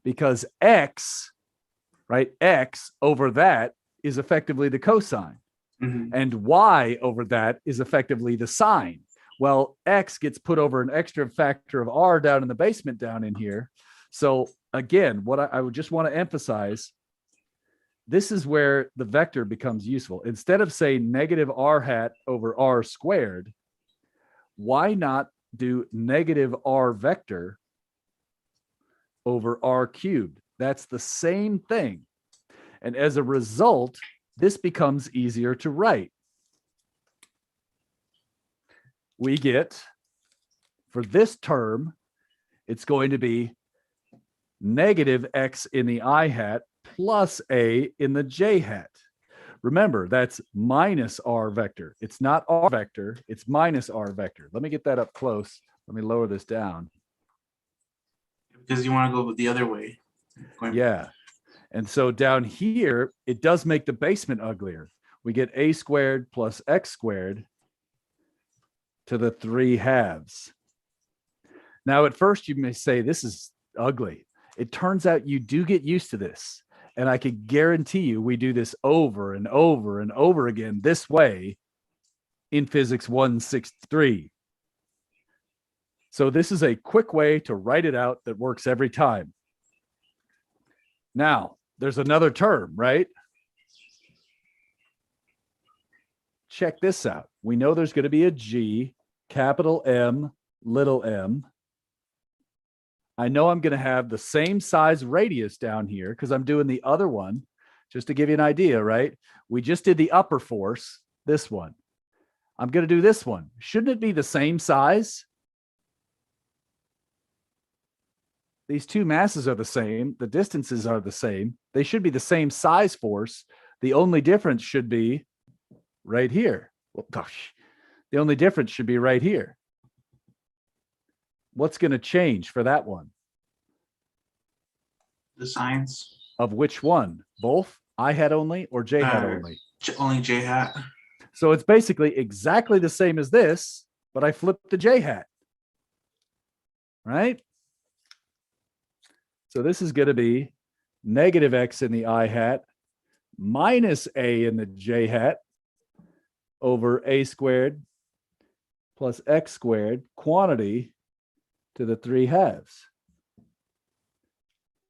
Speaker 1: because X, right? X over that is effectively the cosine.
Speaker 4: Mhm.
Speaker 1: And Y over that is effectively the sine. Well, X gets put over an extra factor of R down in the basement down in here. So again, what I would just want to emphasize, this is where the vector becomes useful. Instead of saying negative R hat over R squared, why not do negative R vector over R cubed? That's the same thing. And as a result, this becomes easier to write. We get, for this term, it's going to be negative X in the I hat plus A in the J hat. Remember, that's minus R vector. It's not R vector, it's minus R vector. Let me get that up close. Let me lower this down.
Speaker 4: Because you want to go the other way.
Speaker 1: Yeah. And so down here, it does make the basement uglier. We get A squared plus X squared to the 3 halves. Now, at first, you may say this is ugly. It turns out you do get used to this. And I can guarantee you we do this over and over and over again this way in Physics 163. So this is a quick way to write it out that works every time. Now, there's another term, right? Check this out. We know there's going to be a G, capital M, little m. I know I'm going to have the same size radius down here because I'm doing the other one. Just to give you an idea, right? We just did the upper force, this one. I'm going to do this one. Shouldn't it be the same size? These two masses are the same. The distances are the same. They should be the same size force. The only difference should be right here. Well, gosh, the only difference should be right here. What's going to change for that one?
Speaker 4: The signs.
Speaker 1: Of which one? Both? I hat only or J hat only?
Speaker 4: Only J hat.
Speaker 1: So it's basically exactly the same as this, but I flipped the J hat. Right? So this is going to be negative x in the I hat minus a in the j hat over a squared plus x squared quantity to the 3 halves.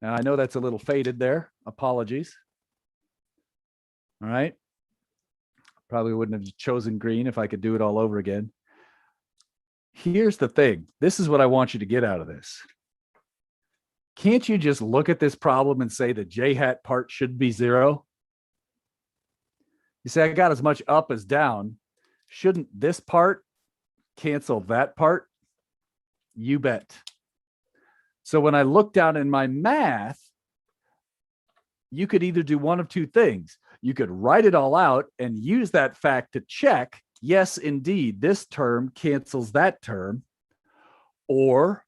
Speaker 1: Now I know that's a little faded there. Apologies. All right. Probably wouldn't have chosen green if I could do it all over again. Here's the thing. This is what I want you to get out of this. Can't you just look at this problem and say the j hat part should be 0? You say, I got as much up as down. Shouldn't this part cancel that part? You bet. So when I look down in my math, you could either do one of two things. You could write it all out and use that fact to check, yes, indeed, this term cancels that term. Or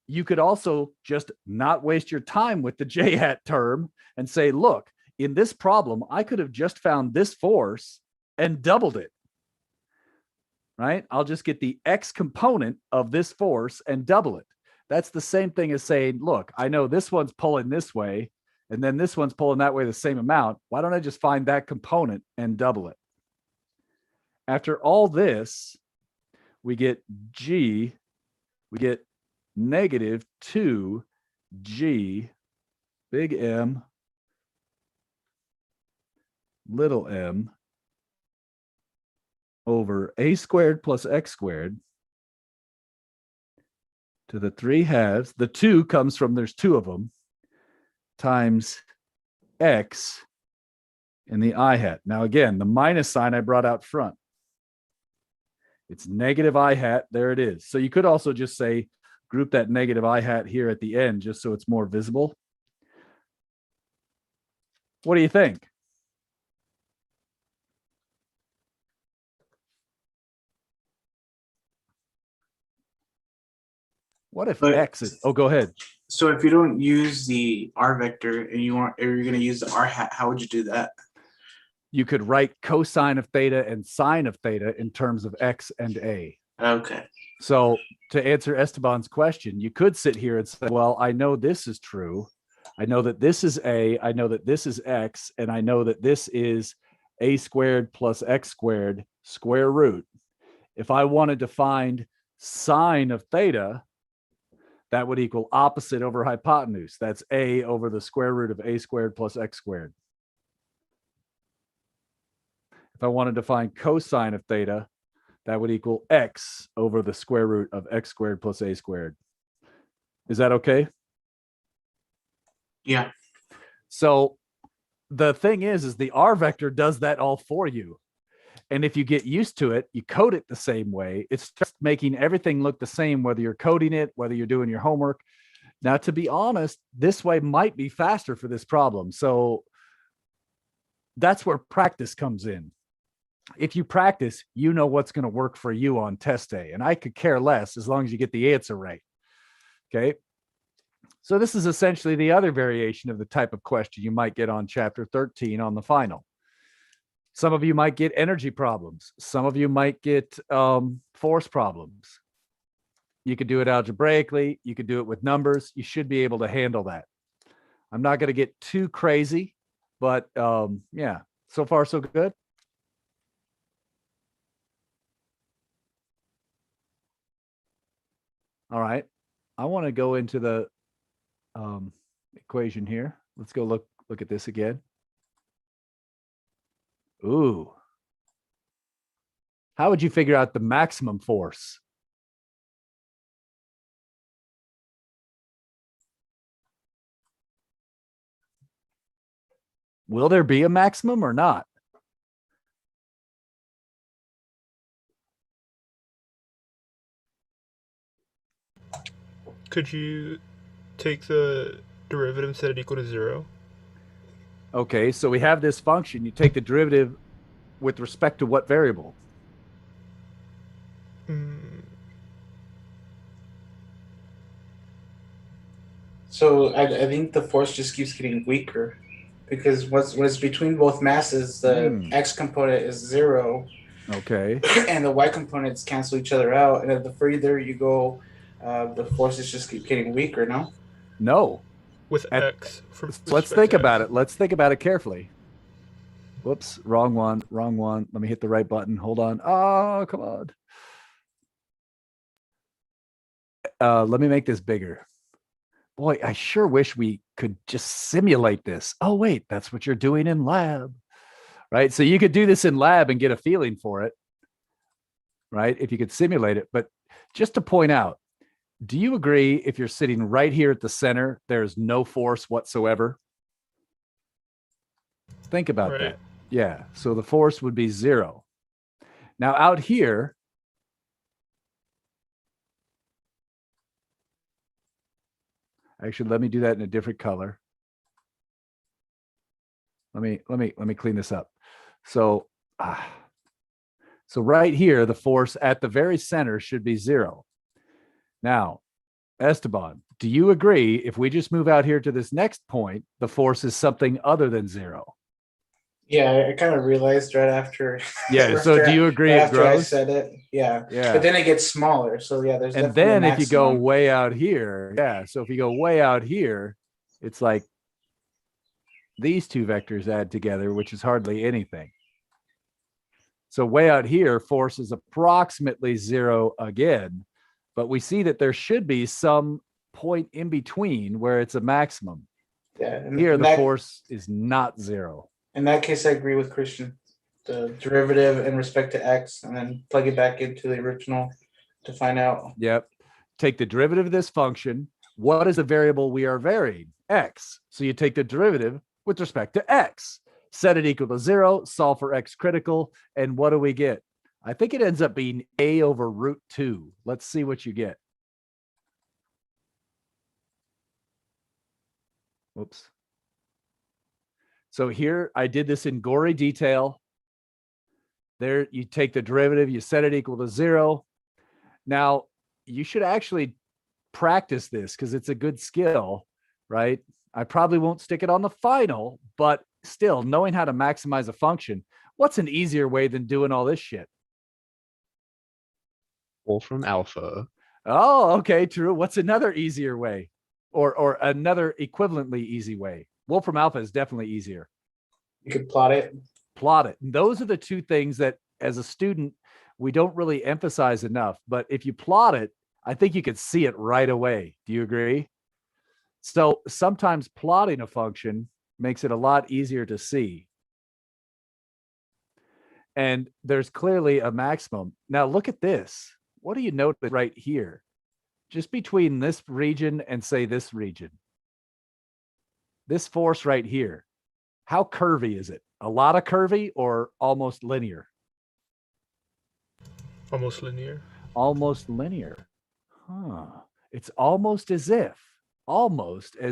Speaker 1: you could also just not waste your time with the j hat term and say, look, in this problem, I could have just found this force and doubled it. Right? I'll just get the x component of this force and double it. That's the same thing as saying, look, I know this one's pulling this way, and then this one's pulling that way the same amount. Why don't I just find that component and double it? After all this, we get g, we get negative 2g, big M, little m, over a squared plus x squared to the 3 halves. The 2 comes from, there's 2 of them, times x in the I hat. Now again, the minus sign I brought out front. It's negative I hat. There it is. So you could also just say, group that negative I hat here at the end, just so it's more visible. What do you think? What if x is, oh, go ahead.
Speaker 4: So if you don't use the r vector and you're going to use the r hat, how would you do that?
Speaker 1: You could write cosine of theta and sine of theta in terms of x and a.
Speaker 4: Okay.
Speaker 1: So to answer Esteban's question, you could sit here and say, well, I know this is true. I know that this is a, I know that this is x, and I know that this is a squared plus x squared square root. If I wanted to find sine of theta, that would equal opposite over hypotenuse. That's a over the square root of a squared plus x squared. If I wanted to find cosine of theta, that would equal x over the square root of x squared plus a squared. Is that okay?
Speaker 4: Yeah.
Speaker 1: So the thing is the R vector does that all for you. And if you get used to it, you code it the same way. It's just making everything look the same, whether you're coding it, whether you're doing your homework. Now, to be honest, this way might be faster for this problem. So that's where practice comes in. If you practice, you know what's going to work for you on test day. And I could care less as long as you get the answer right. Okay. So this is essentially the other variation of the type of question you might get on chapter 13 on the final. Some of you might get energy problems. Some of you might get force problems. You could do it algebraically. You could do it with numbers. You should be able to handle that. I'm not going to get too crazy, but yeah, so far so good. All right. I want to go into the equation here. Let's go look at this again. Ooh. How would you figure out the maximum force? Will there be a maximum or not?
Speaker 2: Could you take the derivative and set it equal to 0?
Speaker 1: Okay, so we have this function. You take the derivative with respect to what variable?
Speaker 4: So I think the force just keeps getting weaker because what's between both masses, the x component is 0.
Speaker 1: Okay.
Speaker 4: And the y components cancel each other out. And the further you go, the forces just keep getting weaker, no?
Speaker 1: No.
Speaker 2: with
Speaker 1: At-
Speaker 2: x.
Speaker 1: Let's think about it. Let's think about it carefully. Whoops, wrong one, wrong one. Let me hit the right button. Hold on. Oh, come on. Let me make this bigger. Boy, I sure wish we could just simulate this. Oh, wait, that's what you're doing in lab, right? So you could do this in lab and get a feeling for it, right? If you could simulate it. But just to point out, do you agree if you're sitting right here at the center, there's no force whatsoever? Think about
Speaker 2: Right.
Speaker 1: that. Yeah. So the force would be 0. Now out here, actually, let me do that in a different color. Let me clean this up. So, so right here, the force at the very center should be 0. Now, Esteban, do you agree if we just move out here to this next point, the force is something other than 0?
Speaker 4: Yeah, I kind of realized right after.
Speaker 1: Yeah. So do you agree
Speaker 4: right
Speaker 1: it
Speaker 4: after I
Speaker 1: grows?
Speaker 4: said it? Yeah.
Speaker 1: Yeah.
Speaker 4: But then it gets smaller. So yeah, there's
Speaker 1: And
Speaker 4: definitely a
Speaker 1: then if you go
Speaker 4: maximum.
Speaker 1: way out here, yeah. So if you go way out here, it's like these two vectors add together, which is hardly anything. So way out here, force is approximately 0 again, but we see that there should be some point in between where it's a maximum.
Speaker 4: Yeah. And
Speaker 1: Here,
Speaker 4: in
Speaker 1: the
Speaker 4: that,
Speaker 1: force is not 0.
Speaker 4: in that case, I agree with Christian. The derivative in respect to x, and then plug it back into the original to find out.
Speaker 1: Yep. Take the derivative of this function. What is the variable we are varying? X. So you take the derivative with respect to x, set it equal to 0, solve for x critical, and what do we get? I think it ends up being a over root 2. Let's see what you get. Whoops. So here I did this in gory detail. There, you take the derivative, you set it equal to 0. Now, you should actually practice this because it's a good skill, right? I probably won't stick it on the final, but still, knowing how to maximize a function, what's an easier way than doing all this shit?
Speaker 6: Wolfram Alpha.
Speaker 1: Oh, okay, true. What's another easier way? Or another equivalently easy way? Wolfram Alpha is definitely easier.
Speaker 4: You could plot it.
Speaker 1: Plot it. And those are the two things that as a student, we don't really emphasize enough. But if you plot it, I think you can see it right away. Do you agree? So sometimes plotting a function makes it a lot easier to see. And there's clearly a maximum. Now look at this. What do you note right here? Just between this region and say this region. This force right here. How curvy is it? A lot of curvy or almost linear?
Speaker 2: Almost linear.
Speaker 1: Almost linear. Huh. It's almost as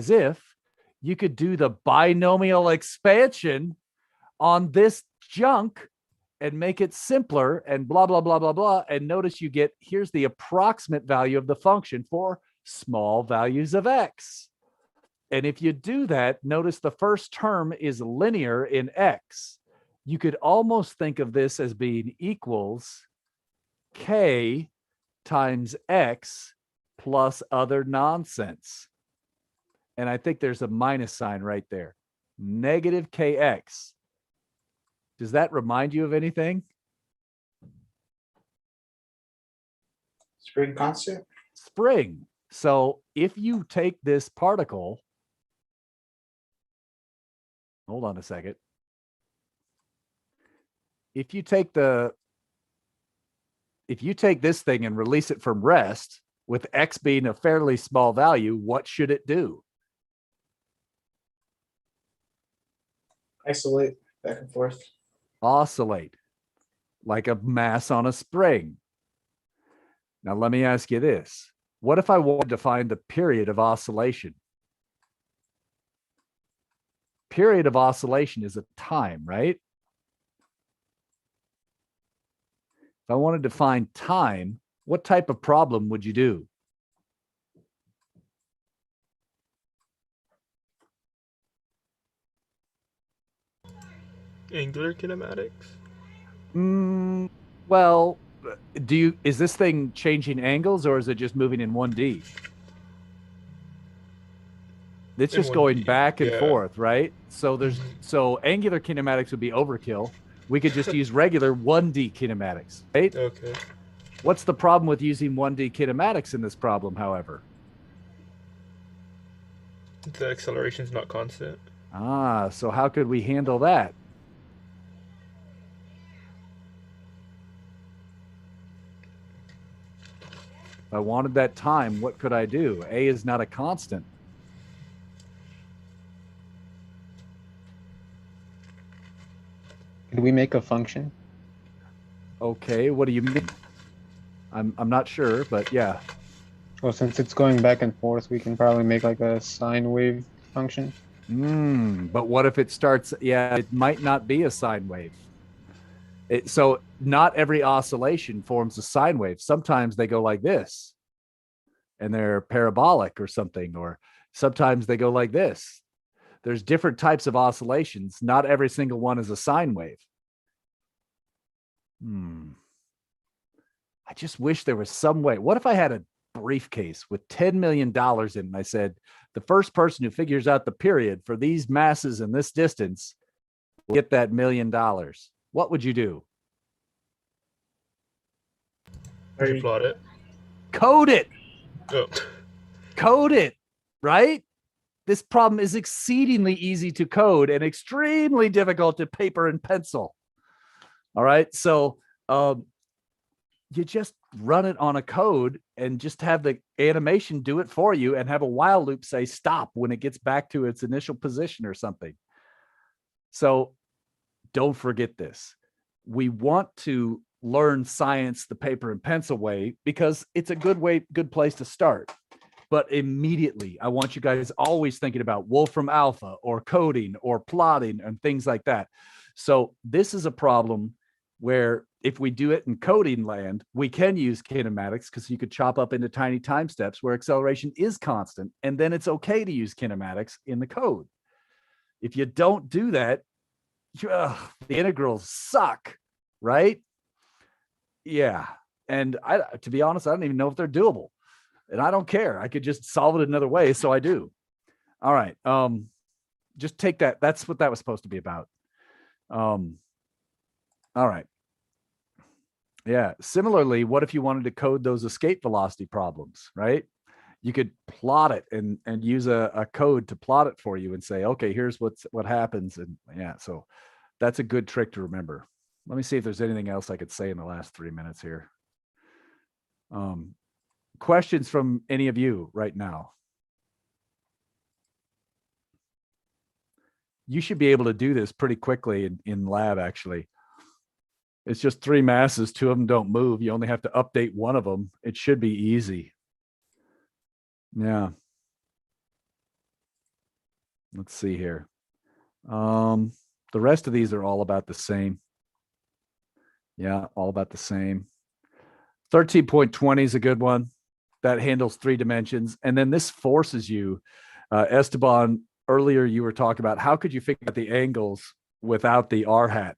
Speaker 1: if you could do the binomial expansion on this junk and make it simpler and blah, blah, blah, blah, blah. And notice you get, here's the approximate value of the function for small values of x. And if you do that, notice the first term is linear in x. You could almost think of this as being equals k times x plus other nonsense. And I think there's a minus sign right there. Negative kx. Does that remind you of anything?
Speaker 4: Spring constant.
Speaker 1: Spring. So if you take this particle, hold on a second. If you take this thing and release it from rest, with x being a fairly small value, what should it do?
Speaker 4: Isolate back and forth.
Speaker 1: Oscillate like a mass on a spring. Now, let me ask you this. What if I wanted to find the period of oscillation? Period of oscillation is a time, right? If I wanted to find time, what type of problem would you do?
Speaker 2: Angular kinematics.
Speaker 1: Well, is this thing changing angles or is it just moving in 1D? It's
Speaker 2: In
Speaker 1: just going
Speaker 2: 1D,
Speaker 1: back and
Speaker 2: yeah.
Speaker 1: forth, right? So there's
Speaker 2: Mhm.
Speaker 1: so angular kinematics would be overkill. We could just use regular 1D kinematics, right?
Speaker 2: Okay.
Speaker 1: What's the problem with using 1D kinematics in this problem, however?
Speaker 2: The acceleration's not constant.
Speaker 1: Ah, so how could we handle that? If I wanted that time, what could I do? A is not a constant.
Speaker 3: Could we make a function?
Speaker 1: Okay, what do you mean? I'm not sure, but yeah.
Speaker 3: Well, since it's going back and forth, we can probably make like a sine wave function.
Speaker 1: But what if it starts? Yeah, it might not be a sine wave. So not every oscillation forms a sine wave. Sometimes they go like this and they're parabolic or something, or sometimes they go like this. There's different types of oscillations. Not every single one is a sine wave. I just wish there was some way. What if I had a briefcase with $10 million in it and I said, the first person who figures out the period for these masses and this distance will get that $1 million. What would you do?
Speaker 2: Would you plot it?
Speaker 1: Code it.
Speaker 2: Oh.
Speaker 1: Code it, right? This problem is exceedingly easy to code and extremely difficult to paper and pencil. All right. So you just run it on a code and just have the animation do it for you and have a while loop say stop when it gets back to its initial position or something. So don't forget this. We want to learn science the paper and pencil way because it's a good place to start. But immediately, I want you guys always thinking about Wolfram Alpha or coding or plotting and things like that. So this is a problem where if we do it in coding land, we can use kinematics because you could chop up into tiny time steps where acceleration is constant, and then it's okay to use kinematics in the code. If you don't do that, the integrals suck, right? Yeah. And to be honest, I don't even know if they're doable. And I don't care. I could just solve it another way. So I do. All right. Just take that. That's what that was supposed to be about. All right. Yeah. Similarly, what if you wanted to code those escape velocity problems, right? You could plot it and use a code to plot it for you and say, okay, here's what happens. And yeah, so that's a good trick to remember. Let me see if there's anything else I could say in the last 3 minutes here. Questions from any of you right now? You should be able to do this pretty quickly in lab, actually. It's just 3 masses, 2 of them don't move. You only have to update 1 of them. It should be easy. Yeah. Let's see here. The rest of these are all about the same. Yeah, all about the same. 13.20 is a good one. That handles 3 dimensions. And then this forces you, Esteban, earlier you were talking about how could you figure out the angles without the R hat?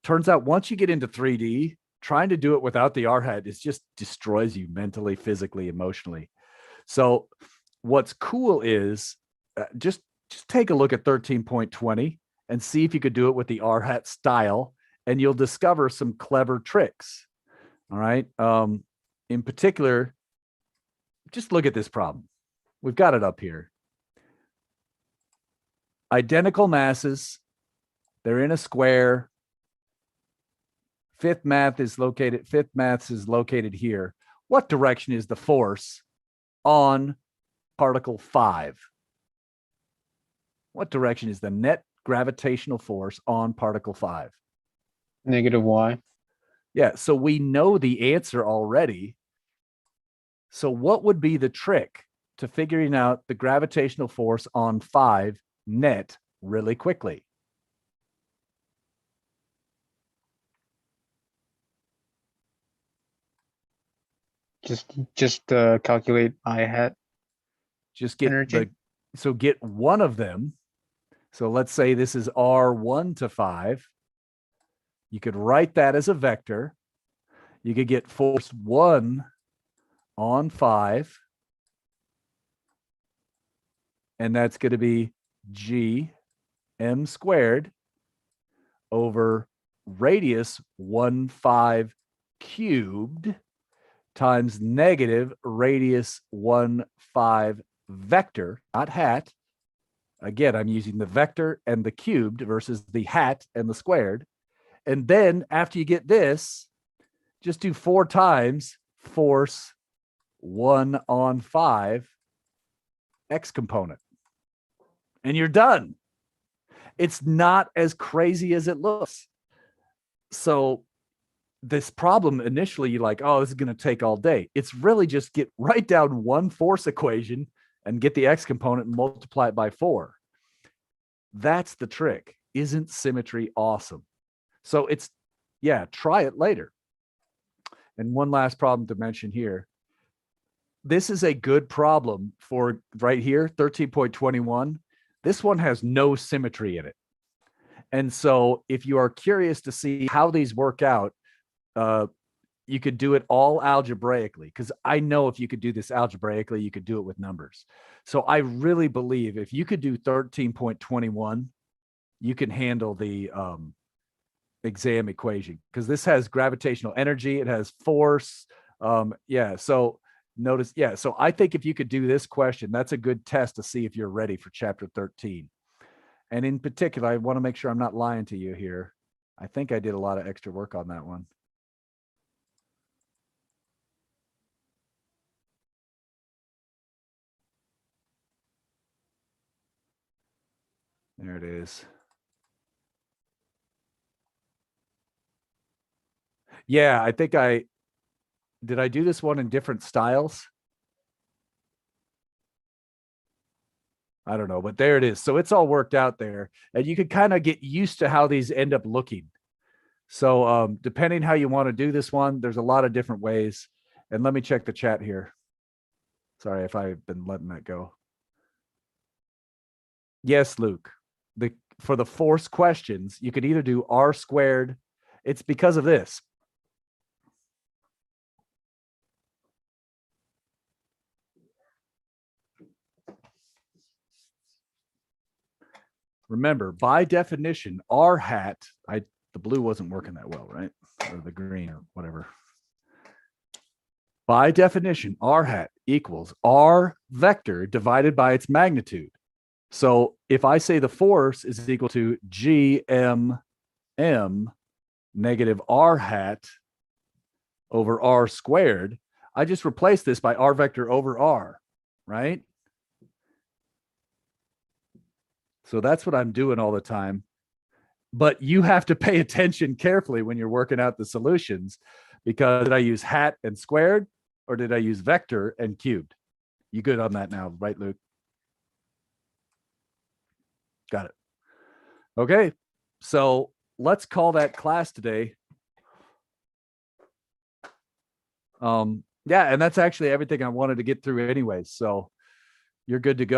Speaker 1: Turns out once you get into 3D, trying to do it without the R hat is just destroys you mentally, physically, emotionally. So what's cool is just take a look at 13.20 and see if you could do it with the R hat style, and you'll discover some clever tricks. All right. In particular, just look at this problem. We've got it up here. Identical masses. They're in a square. Fifth mass is located here. What direction is the force on particle 5? What direction is the net gravitational force on particle 5?
Speaker 3: Negative y.
Speaker 1: Yeah, so we know the answer already. So what would be the trick to figuring out the gravitational force on 5 net really quickly?
Speaker 3: Just calculate I hat.
Speaker 1: Just get
Speaker 3: energy.
Speaker 1: get one of them. So let's say this is R1 to 5. You could write that as a vector. You could get force 1 on 5 And that's going to be g m squared over radius 1,5 cubed times negative radius 1,5 vector, not hat. Again, I'm using the vector and the cubed versus the hat and the squared. And then after you get this, just do 4 times force 1/5 x component. And you're done. It's not as crazy as it looks. So this problem initially, you're like, oh, this is going to take all day. It's really just write down one force equation and get the x component and multiply it by 4. That's the trick. Isn't symmetry awesome? So try it later. And one last problem to mention here. This is a good problem for right here, 13.21. This one has no symmetry in it. And so if you are curious to see how these work out, you could do it all algebraically, because I know if you could do this algebraically, you could do it with numbers. So I really believe if you could do 13.21, you can handle the exam equation, because this has gravitational energy, it has force. So notice, so I think if you could do this question, that's a good test to see if you're ready for chapter 13. And in particular, I want to make sure I'm not lying to you here. I think I did a lot of extra work on that one. There it is. Yeah, I think did I do this one in different styles? I don't know, but there it is. So it's all worked out there, and you can kind of get used to how these end up looking. So depending how you want to do this one, there's a lot of different ways. And let me check the chat here. Sorry if I've been letting that go. Yes, Luke. For the force questions, you could either do r squared. It's because of this. Remember, by definition, r hat, the blue wasn't working that well, right? Or the green or whatever. By definition, r hat equals r vector divided by its magnitude. So if I say the force is equal to gmm negative r hat over r squared, I just replace this by r vector over r, right? So that's what I'm doing all the time. But you have to pay attention carefully when you're working out the solutions, because did I use hat and squared, or did I use vector and cubed? You good on that now, right, Luke? Got it. Okay, so let's call that class today. And that's actually everything I wanted to get through anyways. So you're good to go.